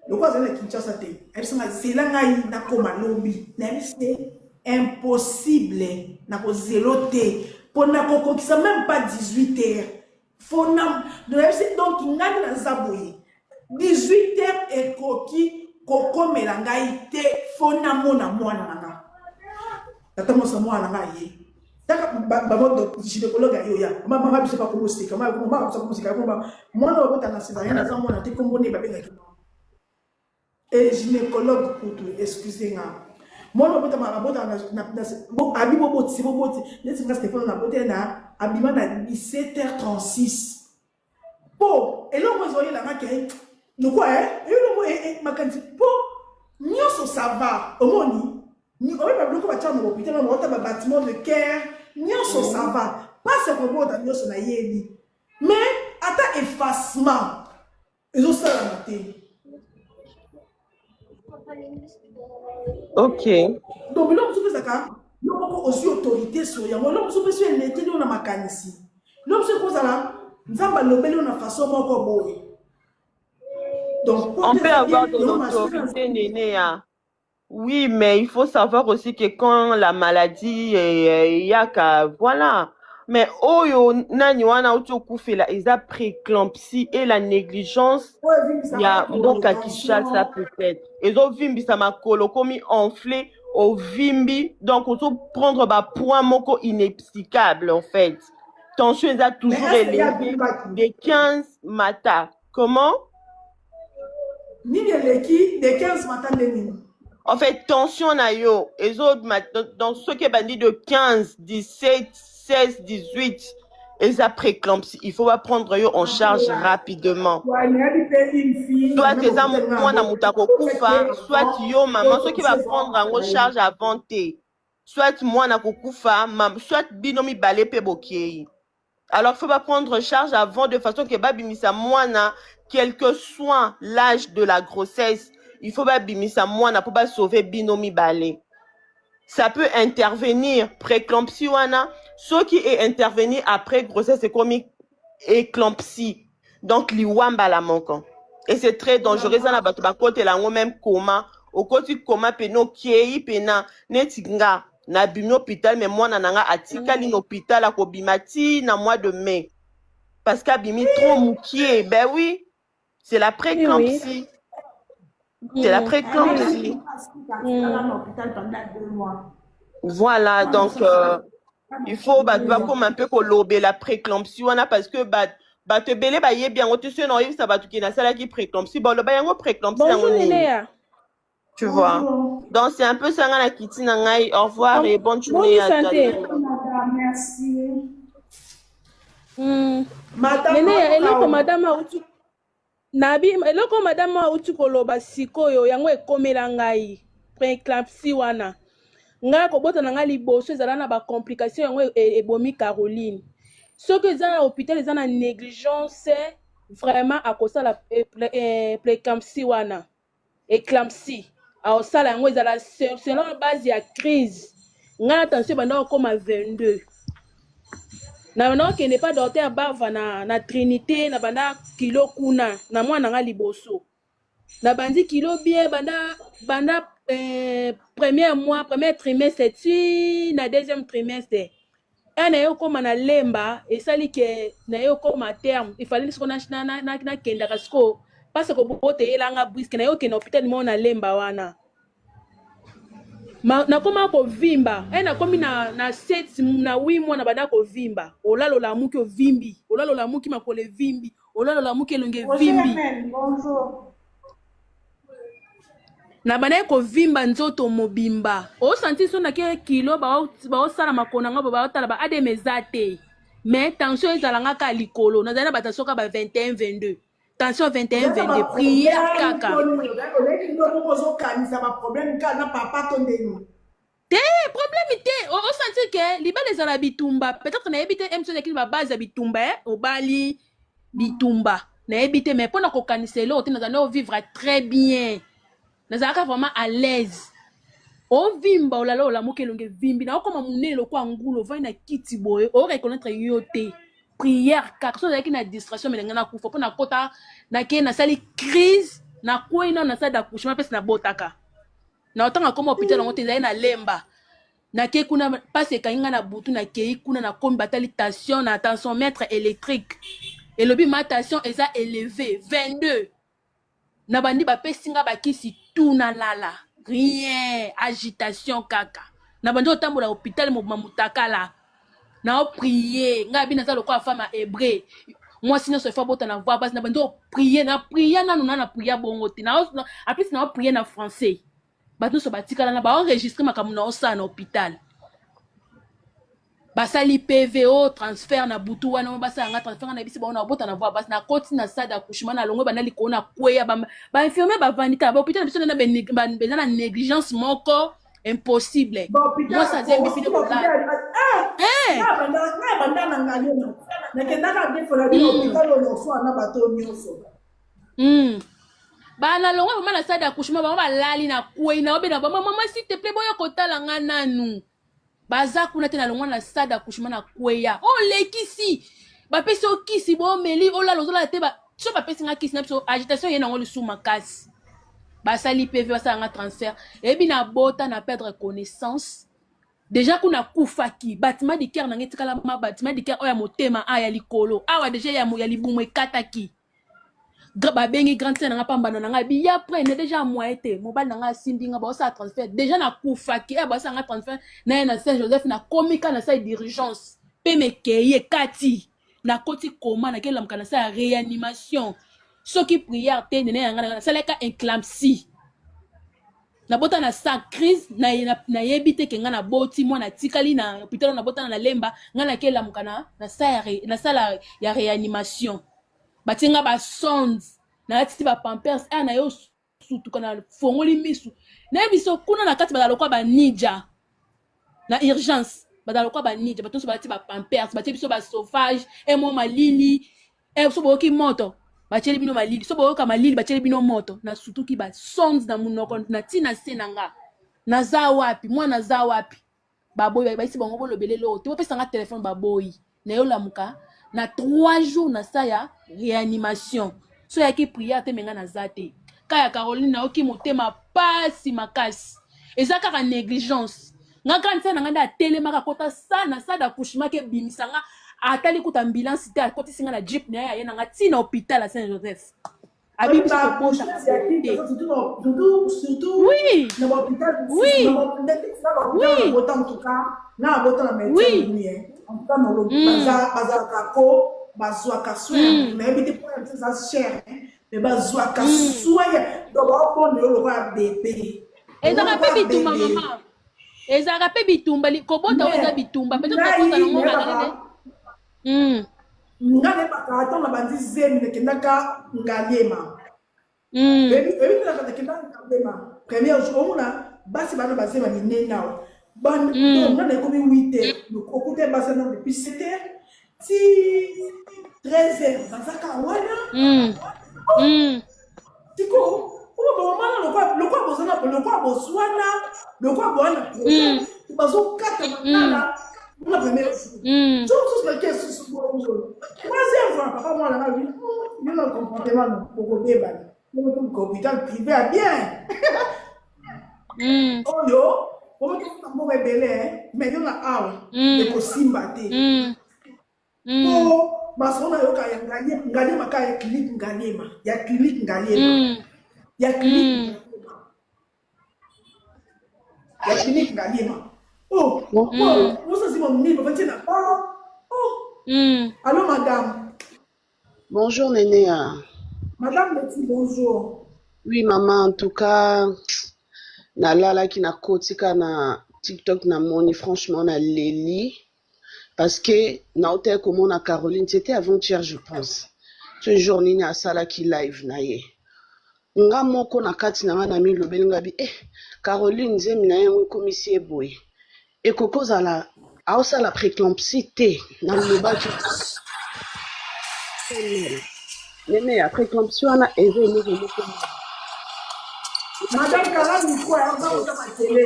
A: loko azana Kinshasa te ebisanga zela ngai na koma lobi na c'est impossible na ko zelo te pour na ko kokisa même pas 18h faut na donc ngani na zaboye 18h et koki kokomela ngai te faut na mona mwana nanga tata mo sa mwana ngai taka babo gynécologue yo ya mama biso pa ko musika mama ko musika ko mwana wa bota na césarienne na mwana te ko mbone ba benga et gynécologue kutu excusez-moi mwana wa bota na abi bobo ti neti nga Stéphane na bote na abima na 17h36 po elo mo zoye la ngake no quoi elo mo makanti po nyoso ça va omoni ni on va bloquer ba chambre hôpital on va bâtiment de Caire nyoso ça va pas c'est pour moi dans nyoso na yeli mais ata effacement ezo sala matin
C: ok
A: donc l'homme soupe ça l'homme aussi autorité sur yango l'homme soupe sur l'été on a makanisi l'homme se pose là nzamba lobeli on a façon moko boye donc
C: on peut avoir de l'autorité néné hein. Oui, mais il faut savoir aussi que quand la maladie yaka voilà. Mais oyo nani wana utokufela isa préclampsie et la négligence ya mboka Kinshasa peut-être. Ezo vimbi sa makolo komi enflé au vimbi donc on peut prendre ba point moko inexplicable en fait. Tension est toujours élevée de 15 matin. Comment?
A: Ni de 15 matin de nuit.
C: En fait, tension na yo, les autres, dans ceux qui bandit de 15, 17, 16, 18, et après préclampsie, il faut pas prendre yo en charge rapidement. Soit tes amis, moi, na moutako kufa, soit yo, maman, ceux qui va prendre en charge avant te, soit moi, na kufa, soit binomi balé pe bokei. Alors, faut pas prendre en charge avant de façon que babimisa moi, na, quel que soit l'âge de la grossesse, il faut pas bimisa moi pour pas sauver binomi balé. Ça peut intervenir préclampsie wana, ce qui est intervenu après grossesse c'est comme éclampsie. Donc liwamba la manquant. Et c'est très dangereux ça na bato ba côté la même coma, au côté coma peno kiei pena netinga na bimi hôpital mais moi nanga atika li hôpital ko bimati na mois de mai. Parce qu'abimi trop moukié, ben oui. C'est la
D: Oui, oui.
C: préclampsie. C'est la
D: Mm.
C: préclampsie.
A: L'hôpital pendant 2 mois.
C: Voilà, donc il faut comme un peu colober la préclampsie wana parce que te belé ba ye bien tu sais non il ça va tout qui na sala qui préclampsie bon le ba yango préclampsie
D: Bonjour,
C: yango nini.
D: Nénéa.
C: Tu vois. Donc c'est un peu ça na kiti na ngai. Au revoir et bonne journée
D: Bonne
C: à toi.
D: santé.
A: Madame, merci.
D: Madame, Nénéa, eloko madame auti nabi eloko madame auti koloba sikoyo yango ekomela ngai préclampsie wana. Nga kobota na nga liboso ezala na ba complication yango ebomi Caroline. Soki eza na hôpital eza na négligence vraiment akosala préclampsie wana. Éclampsie. Aosala yango ezala selon base ya crise. Nga attention banda okoma 22. Na banda okende pas docteur bava na Trinité na banda kilo kuna na mwana nga liboso. Na bandi kilo bien banda premier mois, premier trimestre tu na deuxième trimestre. Na yo koma na lemba esali ke na yo koma terme il fallait qu'on na kenda kasko parce que bote elanga brisque na yo ke na hôpital mo na lemba wana na koma ko vimba na komi na 7 na 8 mois na banda ko vimba olalo la muki ovimbi olalo la muki makole vimbi olalo la muki elonge vimbi.
A: Bonjour.
D: Na bana ko vimba nzoto mobimba o senti so na ke kilo ba o sala makona ngo ba o tala ba ade mezate mais tension ezalanga ka likolo na zana bata soka ba 21 22 tension 21 22 prière kaka problème te o senti ke libala ezala bitumba peut-être na ebite emso ki ba base bitumba obali bitumba na ebite mais pona ko kaniselo te na zana vivre très bien. Nazalaka vraiment à l'aise. O vimba olala olamuke longe vimbi na okoma munelo kwa ngulo vai na kiti boye o reconnaître yote prière car so zaki na distraction melenga na kufa pona kota na ke na sali crise na koina na sada accouchement pesa na botaka na otanga koma hôpital ngo te na lemba na ke kuna passe kainga na butu na ke kuna na kombi batali tension na tensiomètre électrique et le ma tension eza élevé 22 na bandi ba pesinga bakisi tout na lala rien agitation kaka na bandi otambola hôpital mutaka la na o prier nga bina za lokwa femme hébreu moi sinon se fa bota na voix basse na bandi o prier na prier bongo te na en plus na o prier na français batu so batika na ba enregistrer makamu na osa na hôpital basali PVO transfert na butu wana basa nga transfert na bisi ba na bota na voix basse na koti na salle d'accouchement na longo banali ko na kweya ba infirmier ba vandika ba hôpital biso na na négligence moko impossible moi ça dit bisi de ko la ba na longo ba na salle d'accouchement ba lali na kweya na obena ba maman s'il te plaît boya kotala nga nanu baza kuna te na longwa na salle d'accouchement na kweya lekisi bapesi okisi bomeli olala ozola te so bapesi nga kisi na biso agitation ye nango lisusu makasi basali PV basalanga transfert eyebi na bota na perdre connaissance déjà kuna kufaki bâtiment de cœur nange etikala ma bâtiment de cœur oyo ya motema ya likolo awa déjà ya libumu ekataki babengi grande sœur nanga pambana nanga biya après ne déjà moyen te mobile nanga asimbi nga ba sa transfert déjà na kufaki ba sa nga transfert na Saint Joseph na komika na sa d'urgence pe mekeye kati na koti koma na kela mkana sa réanimation soki prière te nene yanga na saleka éclampsie na bota na sa crise na yebite ke nga na boti mwana tikali na hôpital na bota na lemba nga na kela mkana na sala ya réanimation batinga ba sondes na atiti ba pampers na yo sutu kana fongoli misu na biso kuna na kati badalo kwa ba ninja na urgence badalo kwa ba ninja batonso bati ba pampers bati biso ba sauvage mo malili so boki moto bacheli bino malili so boka malili bacheli bino moto na sutu ki ba sondes na munoko na tina senanga na za wapi mwana za wapi baboyi ba isi bongo bolobelelo te bopesa nga téléphone baboyi na yo lamuka na 3 jours na sa ya réanimation so yaki prière te menga na zate kaya Caroline na oki motema pasi makasi eza kaka négligence nga kanisa na nga nda telema kota sa na sa d'accouchement ke bimisanga atali kuta ambulance te akoti singa na jeep na ya na nga tina hôpital à Saint Joseph Abi biso
A: Bah,
D: tobota
A: c'est actif, surtout,
D: oui
A: dans l'hôpital,
D: oui oui
A: en tout cas, na bota na médecin
D: oui
A: lui, en tout cas, dans le bazar kako, bazouaka soin, mais évitez pour ça cher, mais bazouaka soin, donc on le bébé.
D: ezaka mpe bitumba mama ezaka mpe bitumba kobota oyo eza bitumba mpe tokota nango balele
A: nga nebaka ata na bandi zemi nekendaka ngaliema ebitelaka nekendaka ngaliema premier jour omona basi bana bazema minene awa nga na ekomi 8h okute basi na depuis 7h ti 13h bazaka wana tiko omona lokwa bozana lokwa bozwana lokwa bwana bazokata makala la première jour. Tout ce qui est sous troisième fois, papa, moi, là, il y a un comportement pour le débat. L'hôpital privé a bien. Oh yo, on va tout rebelle, mais il y a un et pour s'imbater. Oh, parce qu'on a eu qu'à gagner ma caille clinique gagner ma. Il y a clinique gagner ma. Il y a clinique. Il y a clinique gagner ma. Oh, vous aussi, mon niveau, vous êtes pas. Oh, allô, madame.
E: Bonjour, Néné.
A: Madame Betty, bonjour.
E: Oui, maman, en tout cas, na lala qui na kotika na TikTok na moni, franchement, na leli. Parce que, na hôtel comme on a Caroline, c'était avant-hier, je pense. Ce jour, Nini a sala qui live na ye. Nga moko na kati na nga mi lobeli ngabi, Caroline, zemi na ye mwe komisie boy. Et Coco Zala a aussi la préclampsie dans le bas qui mais après préclampsie on a évolué.
A: Madame Kala ni quoi on va pas télé.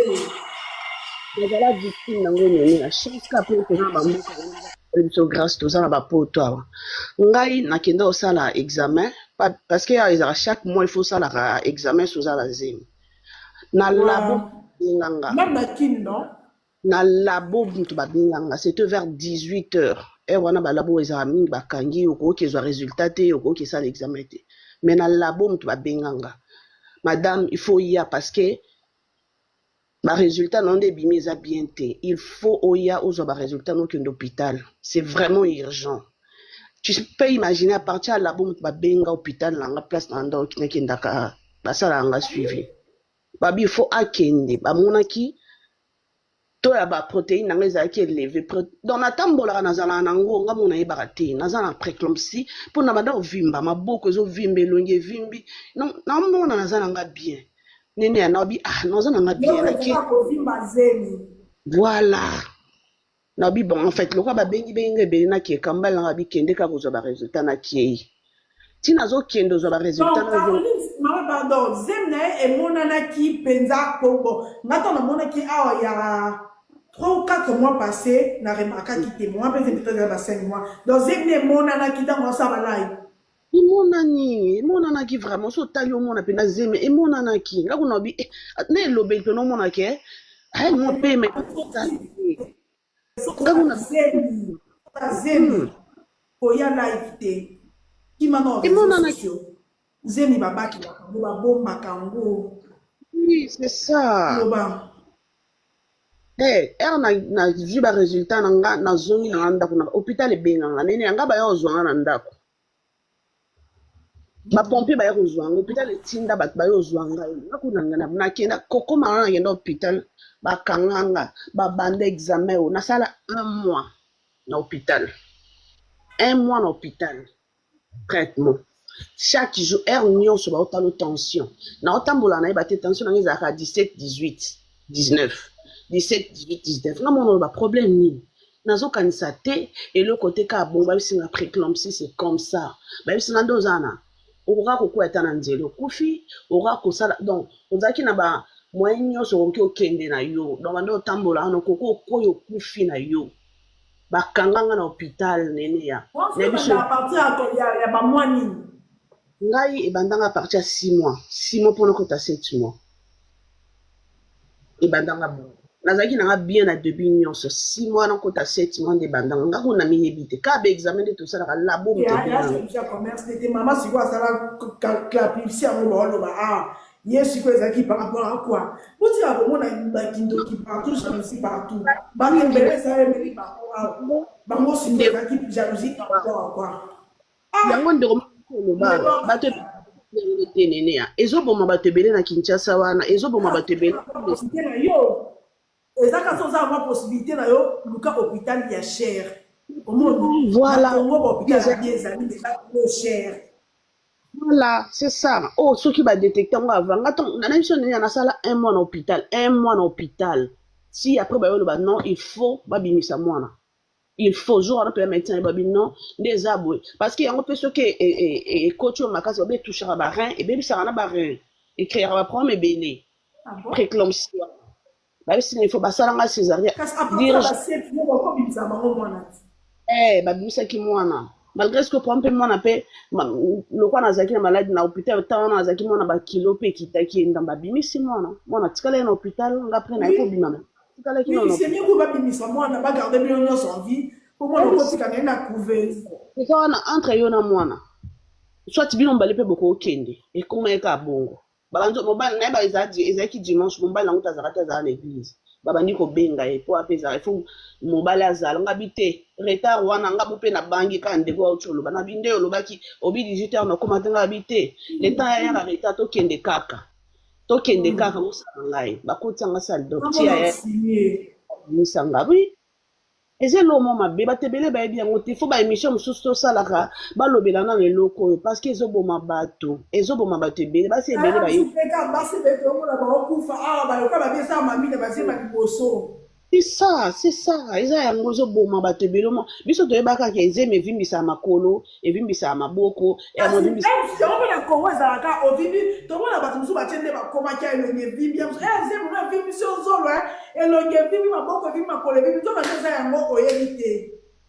E: Mais la victime n'a rien la chance qu'après que na bambo so grâce to ça ba poto awa. Ngai na kenda aussi la examen parce que chaque mois il faut ça la examen sous la zim. Na labo nganga.
A: Même la kin non.
E: Na labo buntu babinganga c'était vers 18h et wana ba labo ezami bakangi oko kezwa résultat te oko kesa l'examen te mais na labo buntu babinganga madame il faut y a parce que ba résultat non de bimeza bien te il faut oya ozo ba résultat non que l'hôpital c'est vraiment urgent tu peux imaginer à partir à labo buntu babenga hôpital langa place na ndo kinakendaka basala nga suivi babi il faut akende ba monaki to ya ba protéine nanga ezalaki élevé donc natambolaka nazala nango nga mona yebaka te naza na préclampsie mpo na banda ovimba maboko ezovimba elongi evimbi namona naza nanga bien nene ya nabi naza nanga bien naki voilà nabi bon en fait lokwa babengi bengi ebele nakeka mbala nanga bikende kaka kozwa baresultat nakei ntina azokende ozwa baresultat
A: pardon zem na ye emonanaki mpenza kongo ngato namonaki awa ya 3 ou 4 mois passés na remarquaki te moi mpe zembi tozala ba 5 mois donc zem na emonanaki ntango asala live
E: emonanaki vraiment so otali omona mpena zeme emonanaki nga kuna obi na elobeli mpena omonaki mo mpe me nga kuna
A: zemi koya live te kimana
E: emonanaki
A: zemi babaki bakango babombaka ngo
E: oui c'est ça
A: loba
E: na vu baresultat na nga nazongi na nga ndako na hôpital ebenganga nene yanga baya kozwanga na ndako bapompier baya kozwanga hôpital etinda bato baya kozwanga nga kunanga nakenda kokomanga nakenda hôpital bakanganga babanda examen o nasala 1 mois na hôpital 1 mois na hôpital traitement chaque jour heure nyonso baotala tension na otambola na ye bate tension nanga ezalaka 17 18 19 17 18 19 nga mona ba problème nini nazokanisa te eloko te ka bon babisinga préclampsie c'est comme ça babisinga nde ozana okoka kokwea ata na nzela okufi okoka kosala donc ozalaki na ba moyen nyonso okoki okende na yo donc bande otambola wana okoki okoya okufi na yo bakanganga na hôpital nene ya ngai ebandanga à partir ya 6 mois mpona kota 7 mois ebandanga bon nazaki nanga bien à début nyonso 6 mois na kota 7 mois de bandanga nga kuna miyebite ka be examen de tout ça la labo
A: et là c'est commerce de maman c'est quoi ça la clapipsi à mon bolo ah yes quoi ezaki par rapport à quoi vous dire à mon na kindo qui partout jalousie partout bangembele ça est bango si ezaki jalousie par rapport à quoi
E: yango ndeko ba bato tenene ya ezoboma bato ebele na Kinshasa wana ezoboma bato ebele
A: ezaka soza avoir possibilité na yo luka hôpital ya cher
E: voilà
A: hôpital déjà trop cher.
E: Voilà, c'est ça. Oh, ceux qui va détecter moi avant. Attends, la même chose, il y en a ça là, un mois en hôpital. Un mois en hôpital. Si après, bah, non, il faut, bah, ça moi. Il faut, jour, on peut médecin, bah, non, des aboués. Parce qu'il y a un peu ce qui est coach, ma case, bah, toucher à barin, et bien, ça en a barin. Écrire à prendre mes bébés. Préclampsie. Bah, s'il il faut, bah, ça, là, césarienne.
A: Dire,
E: bah, ça qui moi, malgré ce que pour un peu moi appelle le quoi nazaki na malade na hôpital tant nazaki moi na ba kilo pe kitaki ndamba ba bimisi moi na tikala na hôpital ngaprès na ko bimama tikala ki
A: non c'est mieux que ba bimisa moi na ba garder bien nyonso en vie pour moi le kotika na couver
E: et quand entre yo na mwana soit bino mbale pe boko okende et comment eka bongo balanzo mobile na ba ezaki dimanche mobile na utazakata za na église babandi ko benga e po apeza e fu mobile azala ngabite retard wana ngabu pe na bangi ka ndeko aucholo bana binde olobaki obi 18h na komata ngabite le temps ya na retard to kende kaka musanga ngai bakotanga sal docteur ya musanga oui eze lomo mabe batebele ba ebi yango te fo ba émission mususu salaka balobela na leloko parce que ezoboma bato ebele basi ebele ba yo c'est ça eza yango ezoboma bato ebele mo biso toyebaka ke ezeme evimbisa makolo evimbisa maboko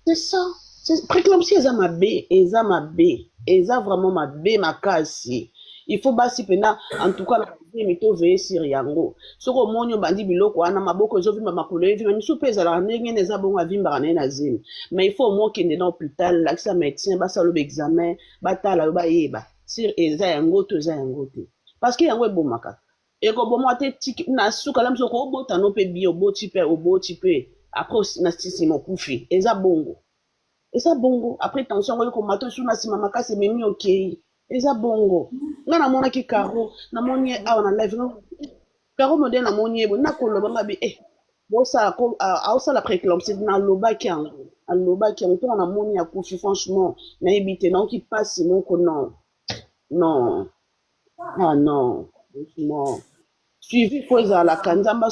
E: c'est ça préclampsie eza mabe eza vraiment mabe makasi il faut basi pena en tout cas mito veiller sur yango soko monyo bandi biloko wana maboko ezovimba makolo evimba miso pe ezalaka ndenge eza bongo avimbaka naye na zemi mais il faut au moins kende na hôpital lakisa médecin basala ba examen batala yo bayeba sur eza yango to eza yango te parce que yango ebomaka ekoboma te na suka la msoko obota no pe bi oboti pe après na sisi mokufi eza bongo après tension ngo ko mato suna sima makasi memi okay eza bongo nga namona ki karo namoni awa na live karo modèle namoni ebo nakoloba ngabi bosa ko ausala préclampsie na lobaki yango to namoni akufi franchement na ebite na ki passe moko non franchement suivi faut la kanzamba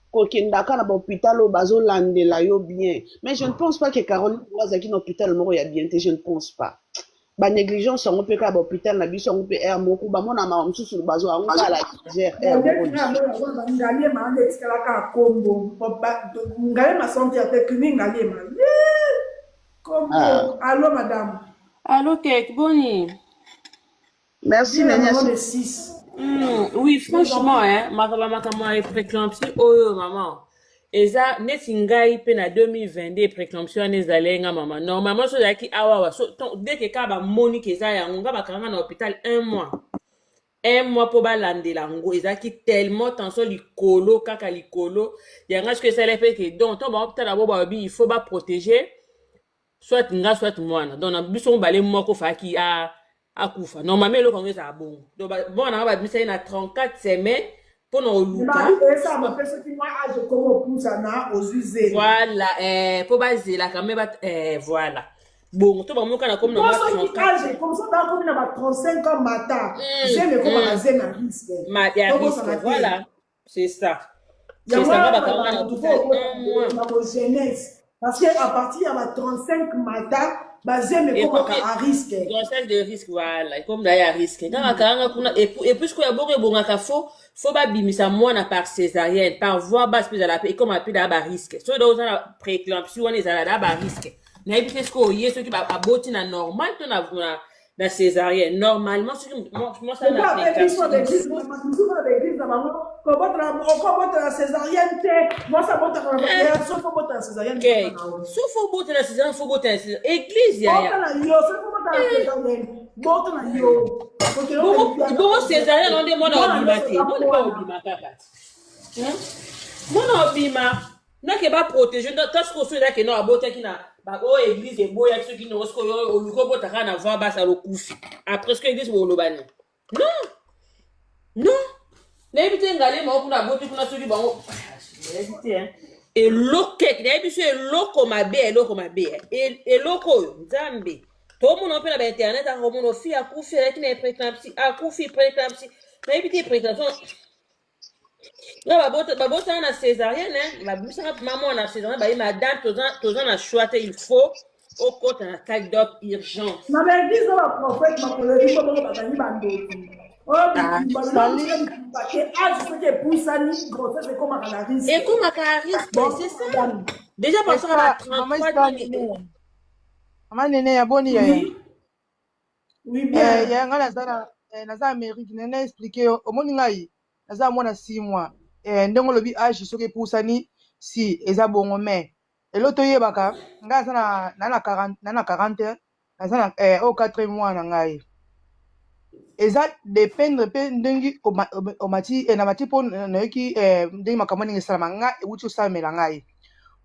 E: kokendaka na hôpital o bazolandela yo bien mais je ne pense pas que Caroline wazaki na hôpital moko ya bien te je ne pense pas ba négligence on peut ka ba hôpital na biso on peut air moko ba mona ma msusu bazo ango la gère air
A: ngalie ma ndekala ka kombo ngalie ma santé technique ngalie ma kombo allô madame
C: Allô, Kate, Bonnie.
E: merci
A: numéro de 6
C: Oui, franchement, hein, ma préclampsie, oh, maman. Eza neti ngai pe na 2022 préclampsie wana ezalenga mama normalement so zaki awa so dès que ka ba moni ke za yango nga bakanga na hôpital un mois po balandela ngo ezaki tellement tension likolo kaka likolo yanga ce que ça les fait que donc to ba hôpital abo ba bi il faut ba protéger soit nga soit mwana donc na biso ba le moko faki a akufa normalement le kongo za bon donc bon na ba bisa na 34 semaines. Voilà, pour baser la caméra, voilà. Bon, tu vas me faire comme
A: comme ça, comme 35 ans matin. J'aime comme un zèle à risque.
C: Voilà, c'est ça.
A: C'est ça, parce qu'à partir de 35 matin, bazeme comme à risque.
C: Grossesse de risque, voilà. Comme d'ailleurs à risque. Et puis, ce qu'il y a beaucoup de gens faut pas bimisa mwana par césarienne par voie basse puis à la et comme appui d'aba risque so dans la préclampsie on est à d'aba risque na ebite ce que yé ce qui ba aboti na normal to na
F: la césarienne. Normalement, ce que moi ça
A: C'est pas
F: n'a
A: avec
F: fait
A: l'histoire d'église, mais toujours avec l'église, maman. Quand on la césarienne, moi ça monte à la sauf faut monter la césarienne.
F: Sauf faut botter la césarienne, faut botter la césarienne. Église, yaya. Bon, césarienne, on demande à Obimate. On n'est pas Obima, kaka. Mon Obima, n'a que pas protéger. Tant que ce là que non, à botter qui n'a pas église et boya ceux qui n'ont pas au luko botter à n'avoir bas à l'okoufi. Après ce que église pour l'obani. Non, non. N'habitez n'allez moi pour la botter pour la celui bon. N'habitez hein. Et loquet, n'habitez loco ma bé, loco ma bé. Et loco, Zambé. Tout le monde peut internet, à mon fille à couper avec les préclampsies, à couper préclampsies. N'habitez préclampsies. Là, babota na césarienne, hein, maman na césarienne, bah, madame, tous en choix, il faut au côté de la taille d'op urgence.
A: Ma mère dit ça, la prophète, ma collègue, comment on va gagner bandoti. Oh,
F: et comme à Caris, c'est ça. Déjà, parce qu'on a 33 minutes.
G: Maman Néné, ya boni ya.
A: Oui, bien.
G: Ya nga naza Amérique, Néné expliqué omoni ngai. Naza mwana 6 mois. Ndongo lobi âge soki pusani si eza bongo mais. Eloto yebaka nga na 40 naza na au 4 mois na ngai. Eza dépendre pe ndenge omati na mati po na yoki ndenge makambo ndenge salama nga ewuti osalamela ngai.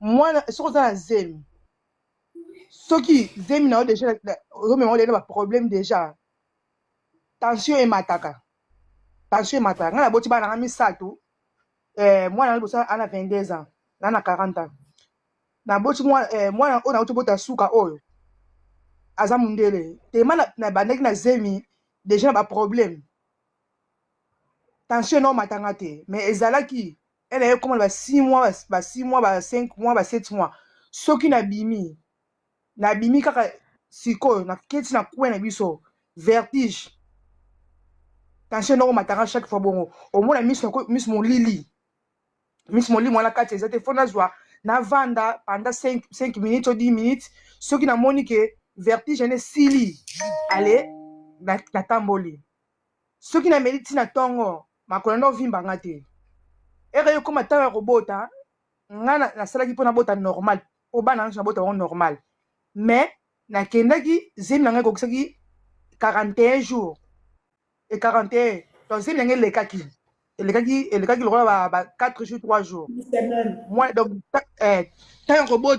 G: Mwana soko za na zemi. Soki zemi na déjà omema na ba problème déjà. Tension emataka. Nga na boti bana nga misato. Mwana libosa ana 22 ans, na 40 ans. Na boti mwana ona utobota suka oyo. Aza mundele. Tema na bandeki na zemi déjà ba problème. Tension no matanga te, mais ezalaki elle est comme ba 6 mois, ba 6 mois, ba 5 mois, ba 7 mois. Soki na bimi kaka siko na keti na kwe na biso vertige. Tension no matanga chaque fois bongo. Au moins miss molili. Miss Molly, moi la carte, ils étaient fonazwa. Na vanda pendant 5 minutes ou 10 minutes. Ceux qui n'ont moniqué vertige, n'est sili. Allez, na tamboli. Ceux qui n'ont mérité na tongo, ma colonne vimba ngate. Et réyo comme attend un robot, na sala qui peut na bota normal. Au bas na bota normal. Mais na kendaki zim na ngaki 41 jours. Et 41. Donc zim na ngaki lekaki. Et le gars qui aura 4 jours, 3 jours. Moi, donc, tant un robot,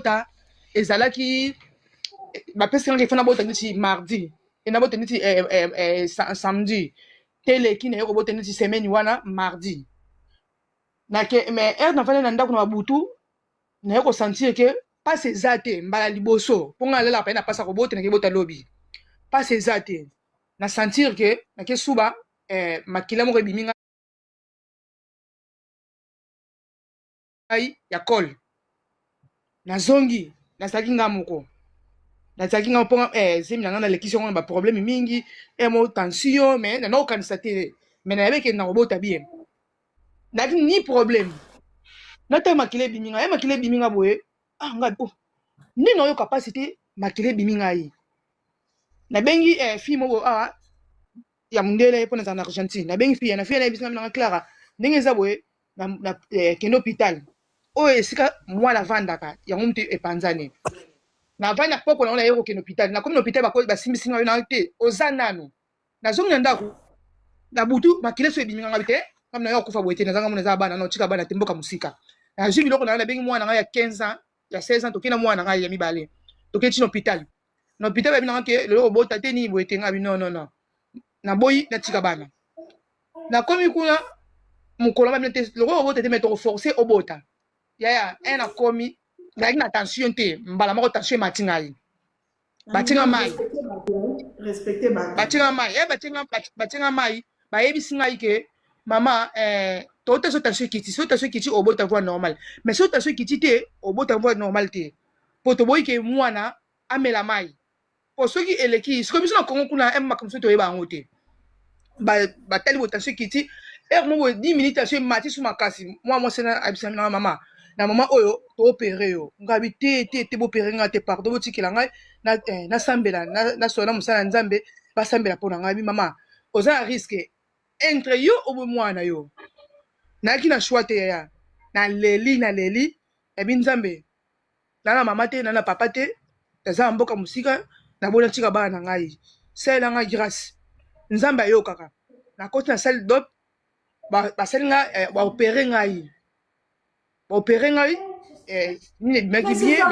G: et ça là qui. Ma personne qui fait un robot mardi. Et un robot samedi. Télé qui n'est un robot semaine, mardi. Mais elle n'a pas d'endroit qu'on a boutou. N'a pas sentir que pas ces athées, mbala liboso. Pour aller la peine à passer un robot, n'a pas de lobby. Pas ces athées. N'a sentir que, n'a que souba, ma kila mo rebiminga. Ya col na zongi na saki ngamuko na saki ngamuko zemi na ngana lekisi ngona ba problème mingi mo tension mais na no kanisa te mais na yebeke na robota bien na ni problème na ta makile biminga boye nga po ni no yo capacité makile biminga yi na bengi fille mo ya mundele po na Argentine na bengi fille na bisina na Clara ndenge za boye na kendo hôpital. Oh, c'est que moi la vandaka, il y a un petit épanzane. Na vanda poko na on a yoko ke hôpital. Na comme hôpital ba simisi na te ozanano. Na zongi ndako. Na butu makile so ebiminga ngabite. Comme na yoko fa boete na zanga mona za bana na chika bana temboka musika. Na jibi loko na bengi mwana nga ya 15 ans, ya 16 ans tokena mwana nga ya mibale. Toketi na hôpital. Na hôpital ba binanga ke le robota te ni boete ngabi non. Na boyi na chika bana. Na komi kuna mukolo ba binete le robota te mettre forcer obota. Yaya a commis na tension te mbala moko tension matingai batinga mai
A: respecter ma
G: batinga mai ba yebisi ngai ke mama tota so tension kiti obota voie normal mais so tension kiti te obota voie normal te poto boy ke mwana amela mai po soki eleki so biso na Congo kuna makamso to yeba ngote ba tali bo tension kiti mo 10 minutes tension mati sous makasi moi sena abisa na mama na maman oyo to opéré yo ngabi te bo opéré nga te pardon botikela ngai na sambela na sona musala nzambe basambela mpo na ngai mama oza na risque entre yo obo mwana yo nayaki na choix te yaya naleli ebi nzambe nana mama te nana papa te naza na mboka mosika nabona tika bana na ngai sala ngai grâce nzambe ayokaka nakoti na salle dop basali ngai baopere ngai nini ebimaki bien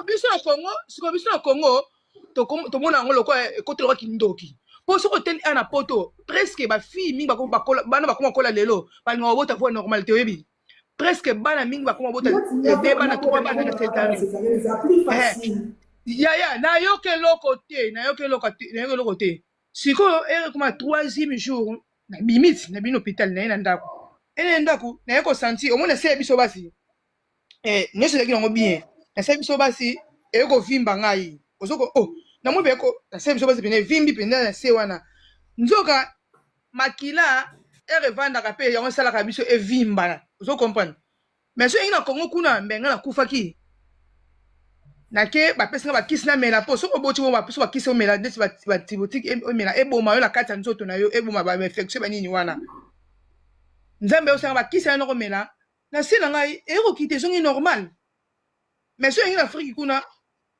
G: biso na congo tomona yango lokola ekotelokaki ndoki mpo soki oteli a na poto presque bafille mingi bana bakoma kola lelo balinga babota po normal te oyebi presque bana mingi bakoma bota ebe bana 3 bana na 7 ans yaya nayoka eloko te sikoyo ekoma 3e jour na bimiti na bino hôpital naye na ndako ene ndako naye kosanti omona se biso basi nyonso ezalaki nango bien nase biso basi eye kovimba ngai ozoko namoi peko nase biso basi pene evimbi mpenza na se wana nzoka makila erevandaka mpe yango esalaka biso evimba ozo comprendre mais so yengi na kongo kuna mbenga nakufaki nake bapesi nga bakisi namela mpo soki oboti so bakisi omela neti batibotike omela eboma yo na kati ya nzoto na yo eboma bainfection banini wana nzambe osanga bakisi ya nakomela na se na ngai ekoki te zongi normal mais so yengi na afriki kuna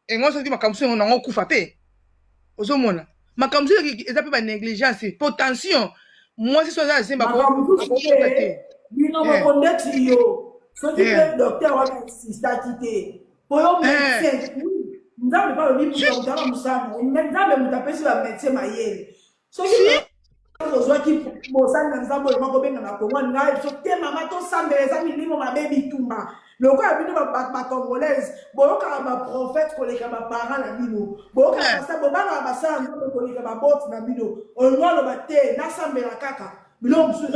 G: engo soki makambo so nango kufa mpe ozomona makambo so eza mpe banégligence potentiel mwasi so aza azemba kokoka te
A: bino bakondeti yo soki mpe docteur wana insistaki te po yo médecin nzambe pa lobi mutana musana nzambe mutu apesi bamédecin mayele soki ozwaki mosali na nzambe oyo makobenga na kongo ngai biso te mama tosambela eza milimo mabe bitumba lokola bino bacongolaise boyokaka baprophète koleka baparent na bino boyokaka basa bobangaka basala nzambe koleka baboti na bino olingo aloba te nasambela kaka biloko mosusu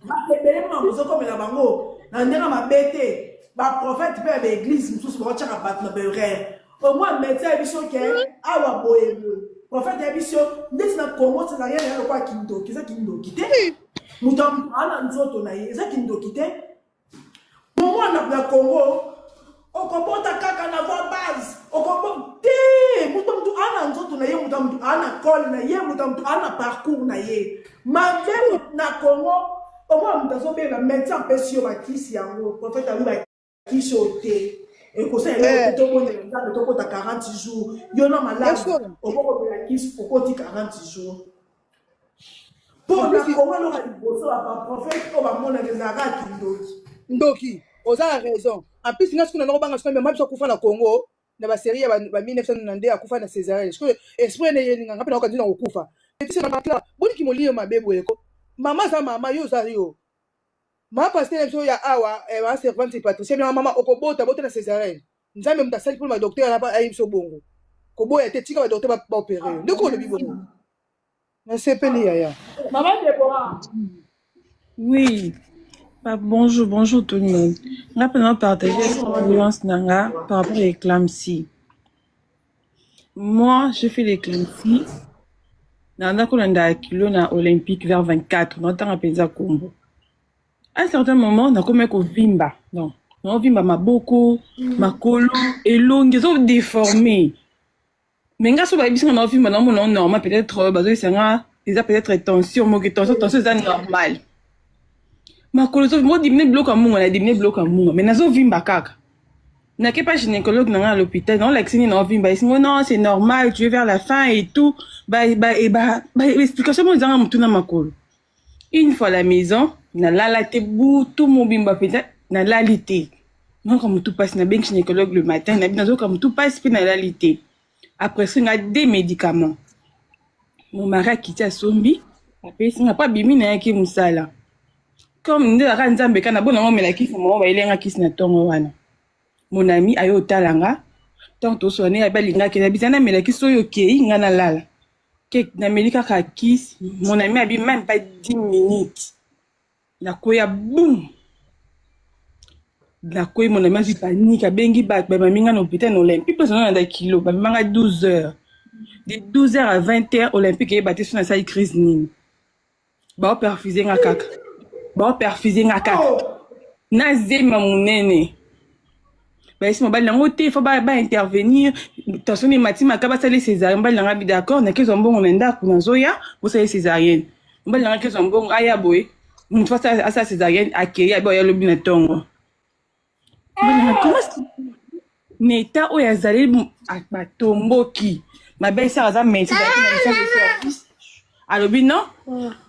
A: bakebele mama bozokomela bango na ndenge mabe te baprophète mpe ya baeglise mosusu bakotiaka bato na baerreur omoi médecin ya biso ke awa boyelo prophète ya biso ndeti na kongo césarienne ya lokola kindoki eza kindoki te moto ana nzoto na ye eza kindoki te momwana na kongo okobota kaka na voix base okobota te moto mutu ana nzoto na ye moto mutu ana cole na ye moto mutu ana parcours na ye mabe na kongo omoi moto azobenga médecin apesi yo bakisi yango prophète abi bakisi yo te ekosala tobondela nzambe tokota 40 jours yo na malade okokobela kisi okoti 40 jours mpo na kongo eloka liboso baprophète oyo bamonaka ezalaka
G: ndoki oza na raison en plus nga sikuna nakobanga sikoyo mema biso akufa na congo na basérie ya ba 1992 akufa na césarienne sikoyo esprit ene yeninganga mpe nakokanzi na kokufa boniki molio mabe boyeko mama aza mama yo oza yo ma paster biso ya awa baservante patricia bina mama okobota bota na césarienne nzambe moto asali mpona badokter ayebi biso bongo koboya te tika badokter baopere yo ndeko olobi bongo nasepeli yaya
A: Maman Déborah.
H: Oui. Bonjour tout le monde. Rapidement partager l'expérience Nanga par rapport à l'éclampsie. Moi, je fais l'éclampsie dans un kilo na olympique vers 24. Dans un pays Combo. À un certain moment, on a comme un vimba. Non, on vimba ma boko, ma colo et longue, ils ont déformé. Mais quand on va dire qu'on a vimba non normal peut-être ils ont peut-être tension, c'est normal. Ma coloso mo dimne bloc à munga na dimne bloc à munga mais nazo vimba kaka na ke pas gynécologue na à l'hôpital non l'exini na vimba ici non c'est normal tu es vers la fin et tout ba explication mo zanga mutuna makolo une fois à la maison na la te bout tout mon bimba peut-être na lalité non comme tout passe na ben gynécologue le matin na binazo comme tout passe puis na lalité après ça on a des médicaments mon mari a quitté à Sombi après ça n'a pas bimi na yaki musala comme nous avons un bécan, nous avons mis la kiff, nous avons mis la kiff na tongo wana. Mon ami ayo talanga, tant to soné abel inga ke nabizana mais la kiff so yo kei ngana lala. Ke na melika ka kiss, mon ami a bien même pas 10 minutes. La koya boum. La koya mon ami a vu panique, a bengi bak, ba minga no hôpital olympique, parce qu'on a des kilos, ba manga 12 heures. De 12 heures à 20 heures olympique et battu sur la salle crise nini. Ba perfuser nga kaka. Ba perfuser nga kaka. Na zema munene. bayesi mobali nango te fo intervenir tension de mati makaba sale césarienne mobali nanga bi d'accord na kezwa mbongo na ndako nazoya bosala césarienne mobali nanga kezwa mbongo aya boye mutu fasa asa césarienne akei abi oya lobi na ntongo neta oyo azali batomboki mabe sara aza menti azalaki na licence de service alobi non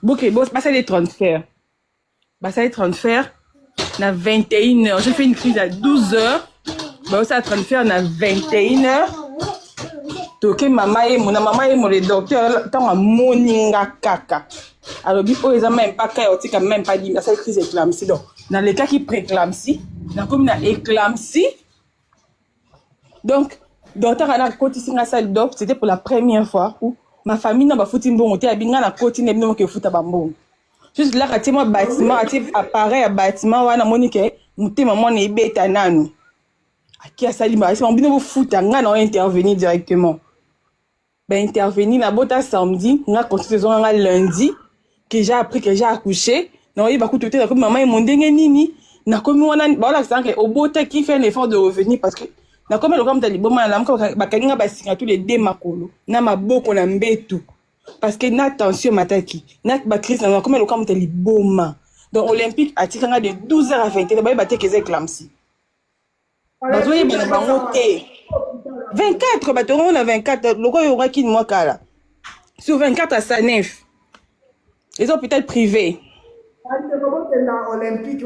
H: boke basali transfert na 21h je fais une crise à 12h ça transfert na 21h toke mama ye le docteur ntango amoninga kaka alobi oyo eza même pas kaka otika même pas dit asali crise éclampsie donc dans le cas qui préclampsie nakomi na éclampsie donc docteur ana kotisinga salle d'op c'était pour la première fois où ma famille na bafuti mbongo te abinga na koti na bino ke futa bambongo juste là atie moi bâtiment atie appareil ya bâtiment wana moni ke mutema mwana ebeta nanu aki asali ba c'est bino futa nga na intervenir directement ben intervenir na bota samedi nga consultation nga lundi que j'ai appris que j'ai accouché na oyi bakutu te comme maman e mondenge nini na komi wana ba la sanke obota qui fait l'effort de revenir parce que na comme le comme tali boma la mka bakanga basinga tous les deux makolo na maboko na mbetu parce que na tension mataki na ba crise na comme le comme tali boma donc olympique atikanga de 12h à 20h ba ba te keze éclampsie bazoye bana bango te 24 batoron na 24 loko yora ki moi kala sur 24 à Sanef les hôpitaux privés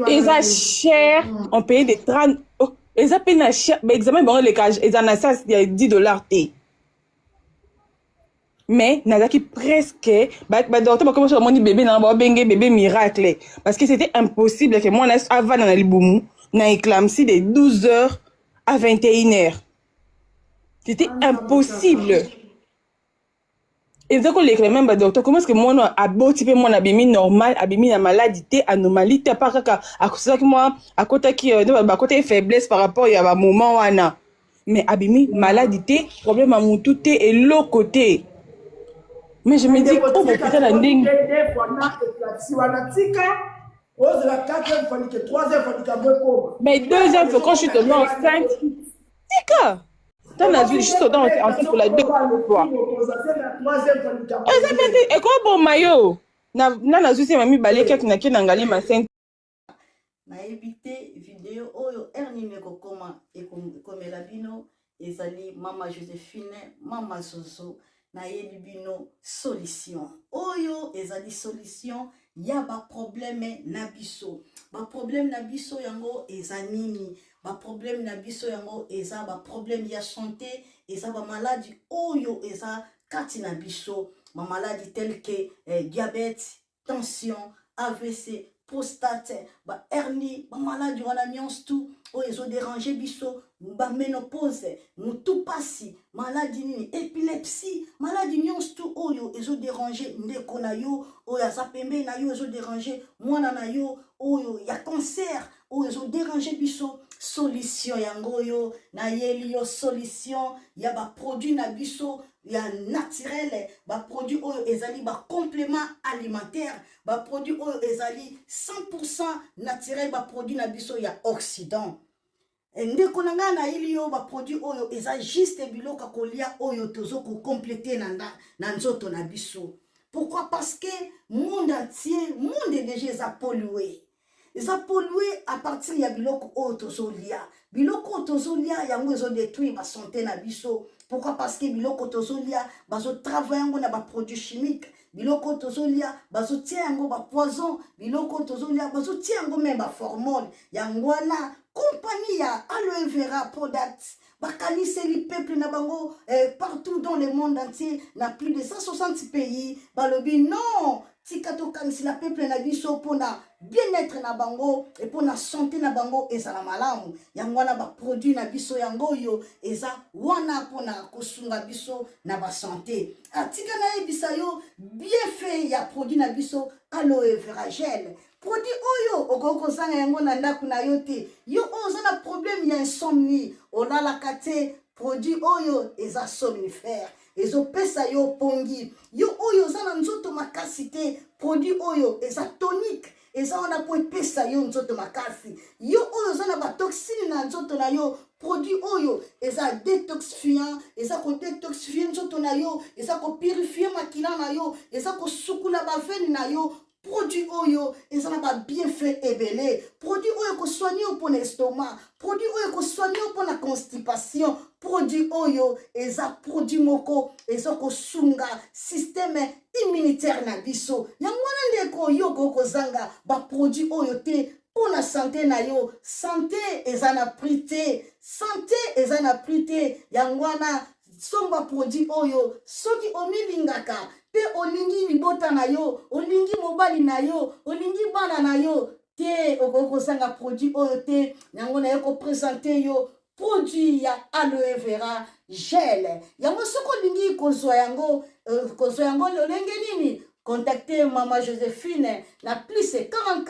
H: ils a cher on paye des 30 ils a payé cher mais examen bon les cas ils en a ça $10 té mais nazaki presque ba docteur ba commencer à moni bébé na ba bengue bébé miracle parce que c'était impossible que moi avant na libumu na éclampsie de 12h à 21h c'était impossible et donc les même ba docteur comment est-ce que moi a beau type moi na bimi normal abimi na maladie té anomalie té pas kaka à cause que moi à côté qui ba côté faiblesse par rapport à ba moment wana mais abimi maladie té problème à mutu té et l'autre côté mais je me dis oh peut-être la nding mais deuxième fois quand je suis tombée enceinte tika dans la vie juste dans enceinte pour la deuxième fois et quoi bon mayo na zusi mami balé kaki na ki na ngali masenga
I: na éviter vidéo oyo ernine kokoma ekomela bino ezali mama Joséphine mama Zozo na yebi bino solution oyo ezali solution ya ba problème na biso yango ezanini ba problème na biso yango eza ba problème ya santé eza ba maladie oyo eza kati na biso ma maladie telle que diabète tension AVC prostate ba hernie ba maladie wana nyonso tout oyo ezo déranger biso ba ménopause mutu pasi maladie nini épilepsie maladie nyonso tout oyo ezo déranger ndeko na yo oyo aza pembe na yo ezo déranger mwana na yo oyo ya cancer oyo ezo déranger biso solution yango yo na yeli yo solution ya ba produit na biso ya naturel ba produit oyo ezali ba complément alimentaire ba produit oyo ezali 100% naturel ba produit na biso ya Occident ndeko na nga na yeli yo ba produit oyo eza juste biloko kolia oyo tozo ko compléter na nzoto na biso. Pourquoi? Parce que monde entier monde déjà pollué. Ils ont pollué à partir ya biloko otozolia. Biloko otozolia yango ezo détruire ba santé na biso. Pourquoi? Parce que biloko otozolia bazo travailler yango na ba produits chimiques. Biloko otozolia bazo tia yango ba poison. Biloko otozolia bazo tia yango même ba hormone. Yango na compagnie ya aloe vera products. Bakanise li peuple na bango partout dans le monde entier na plus de 160 pays. Balobi non. Tikato kanisi la peuple na biso pona bien-être na bango et pona santé na bango eza na malamu yango wana ba produit na biso yango yo eza wana pona kosunga biso na ba santé atika na ebisa yo bien fait ya produit na biso aloe vera gel produit oyo okoko sanga yango na ndaku na yo te yo oza na problème ya insomnie olala kate produit oyo eza somnifère ezo pesa yo pongi yo oyo za na nzoto makasi te produit oyo eza tonique eza wana po epesa yo nzoto makasi yo oyo oza na batoxine na nzoto na yo produit oyo eza détoxifiant eza kodétoxifie nzoto na yo eza kopurifie makila na yo eza kosukula baveni na yo produit oyo eza na babienfait ebele produit oyo ekosoigne yo mpo na estomac produit oyo ekosoigne yo mpo na constipation produit oyo eza produit moko eza kosunga système immunitaire na biso yango wana ndeko yo kokozanga baproduit oyo te mpo na santé na yo santé eza na prix te santé eza na prix te yango wana somba produit oyo soki omilingaka pe olingi libota na yo olingi mobali na yo olingi bana na yo te okozanga produit oyo te yango na yo kopresente yo produit ya aloe vera gel yango soki olingi kozwa yango lolenge nini contactez Maman Joséphine na plus 44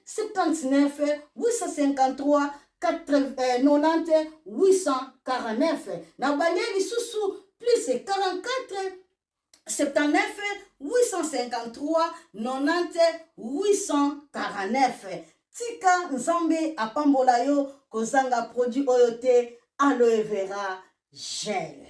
I: 79 853 90 849 na bangeli susu plus 44 79 853 90 849 tika nzambe apambola yo kozanga produit oyo te aloe vera gel.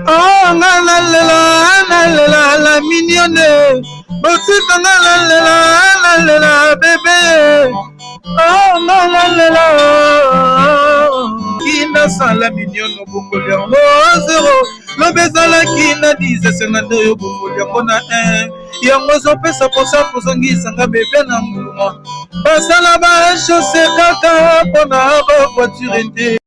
J: Oh nalela la mignonne botika nalela bébé oh nalela kina sala mignonne bongoli yango zero lobezalaki na 10 senado yo bongoli yango na 1 yango zopesa posa kozongisanga bebe na mbuma basala bashose kaka mpona bavoiture te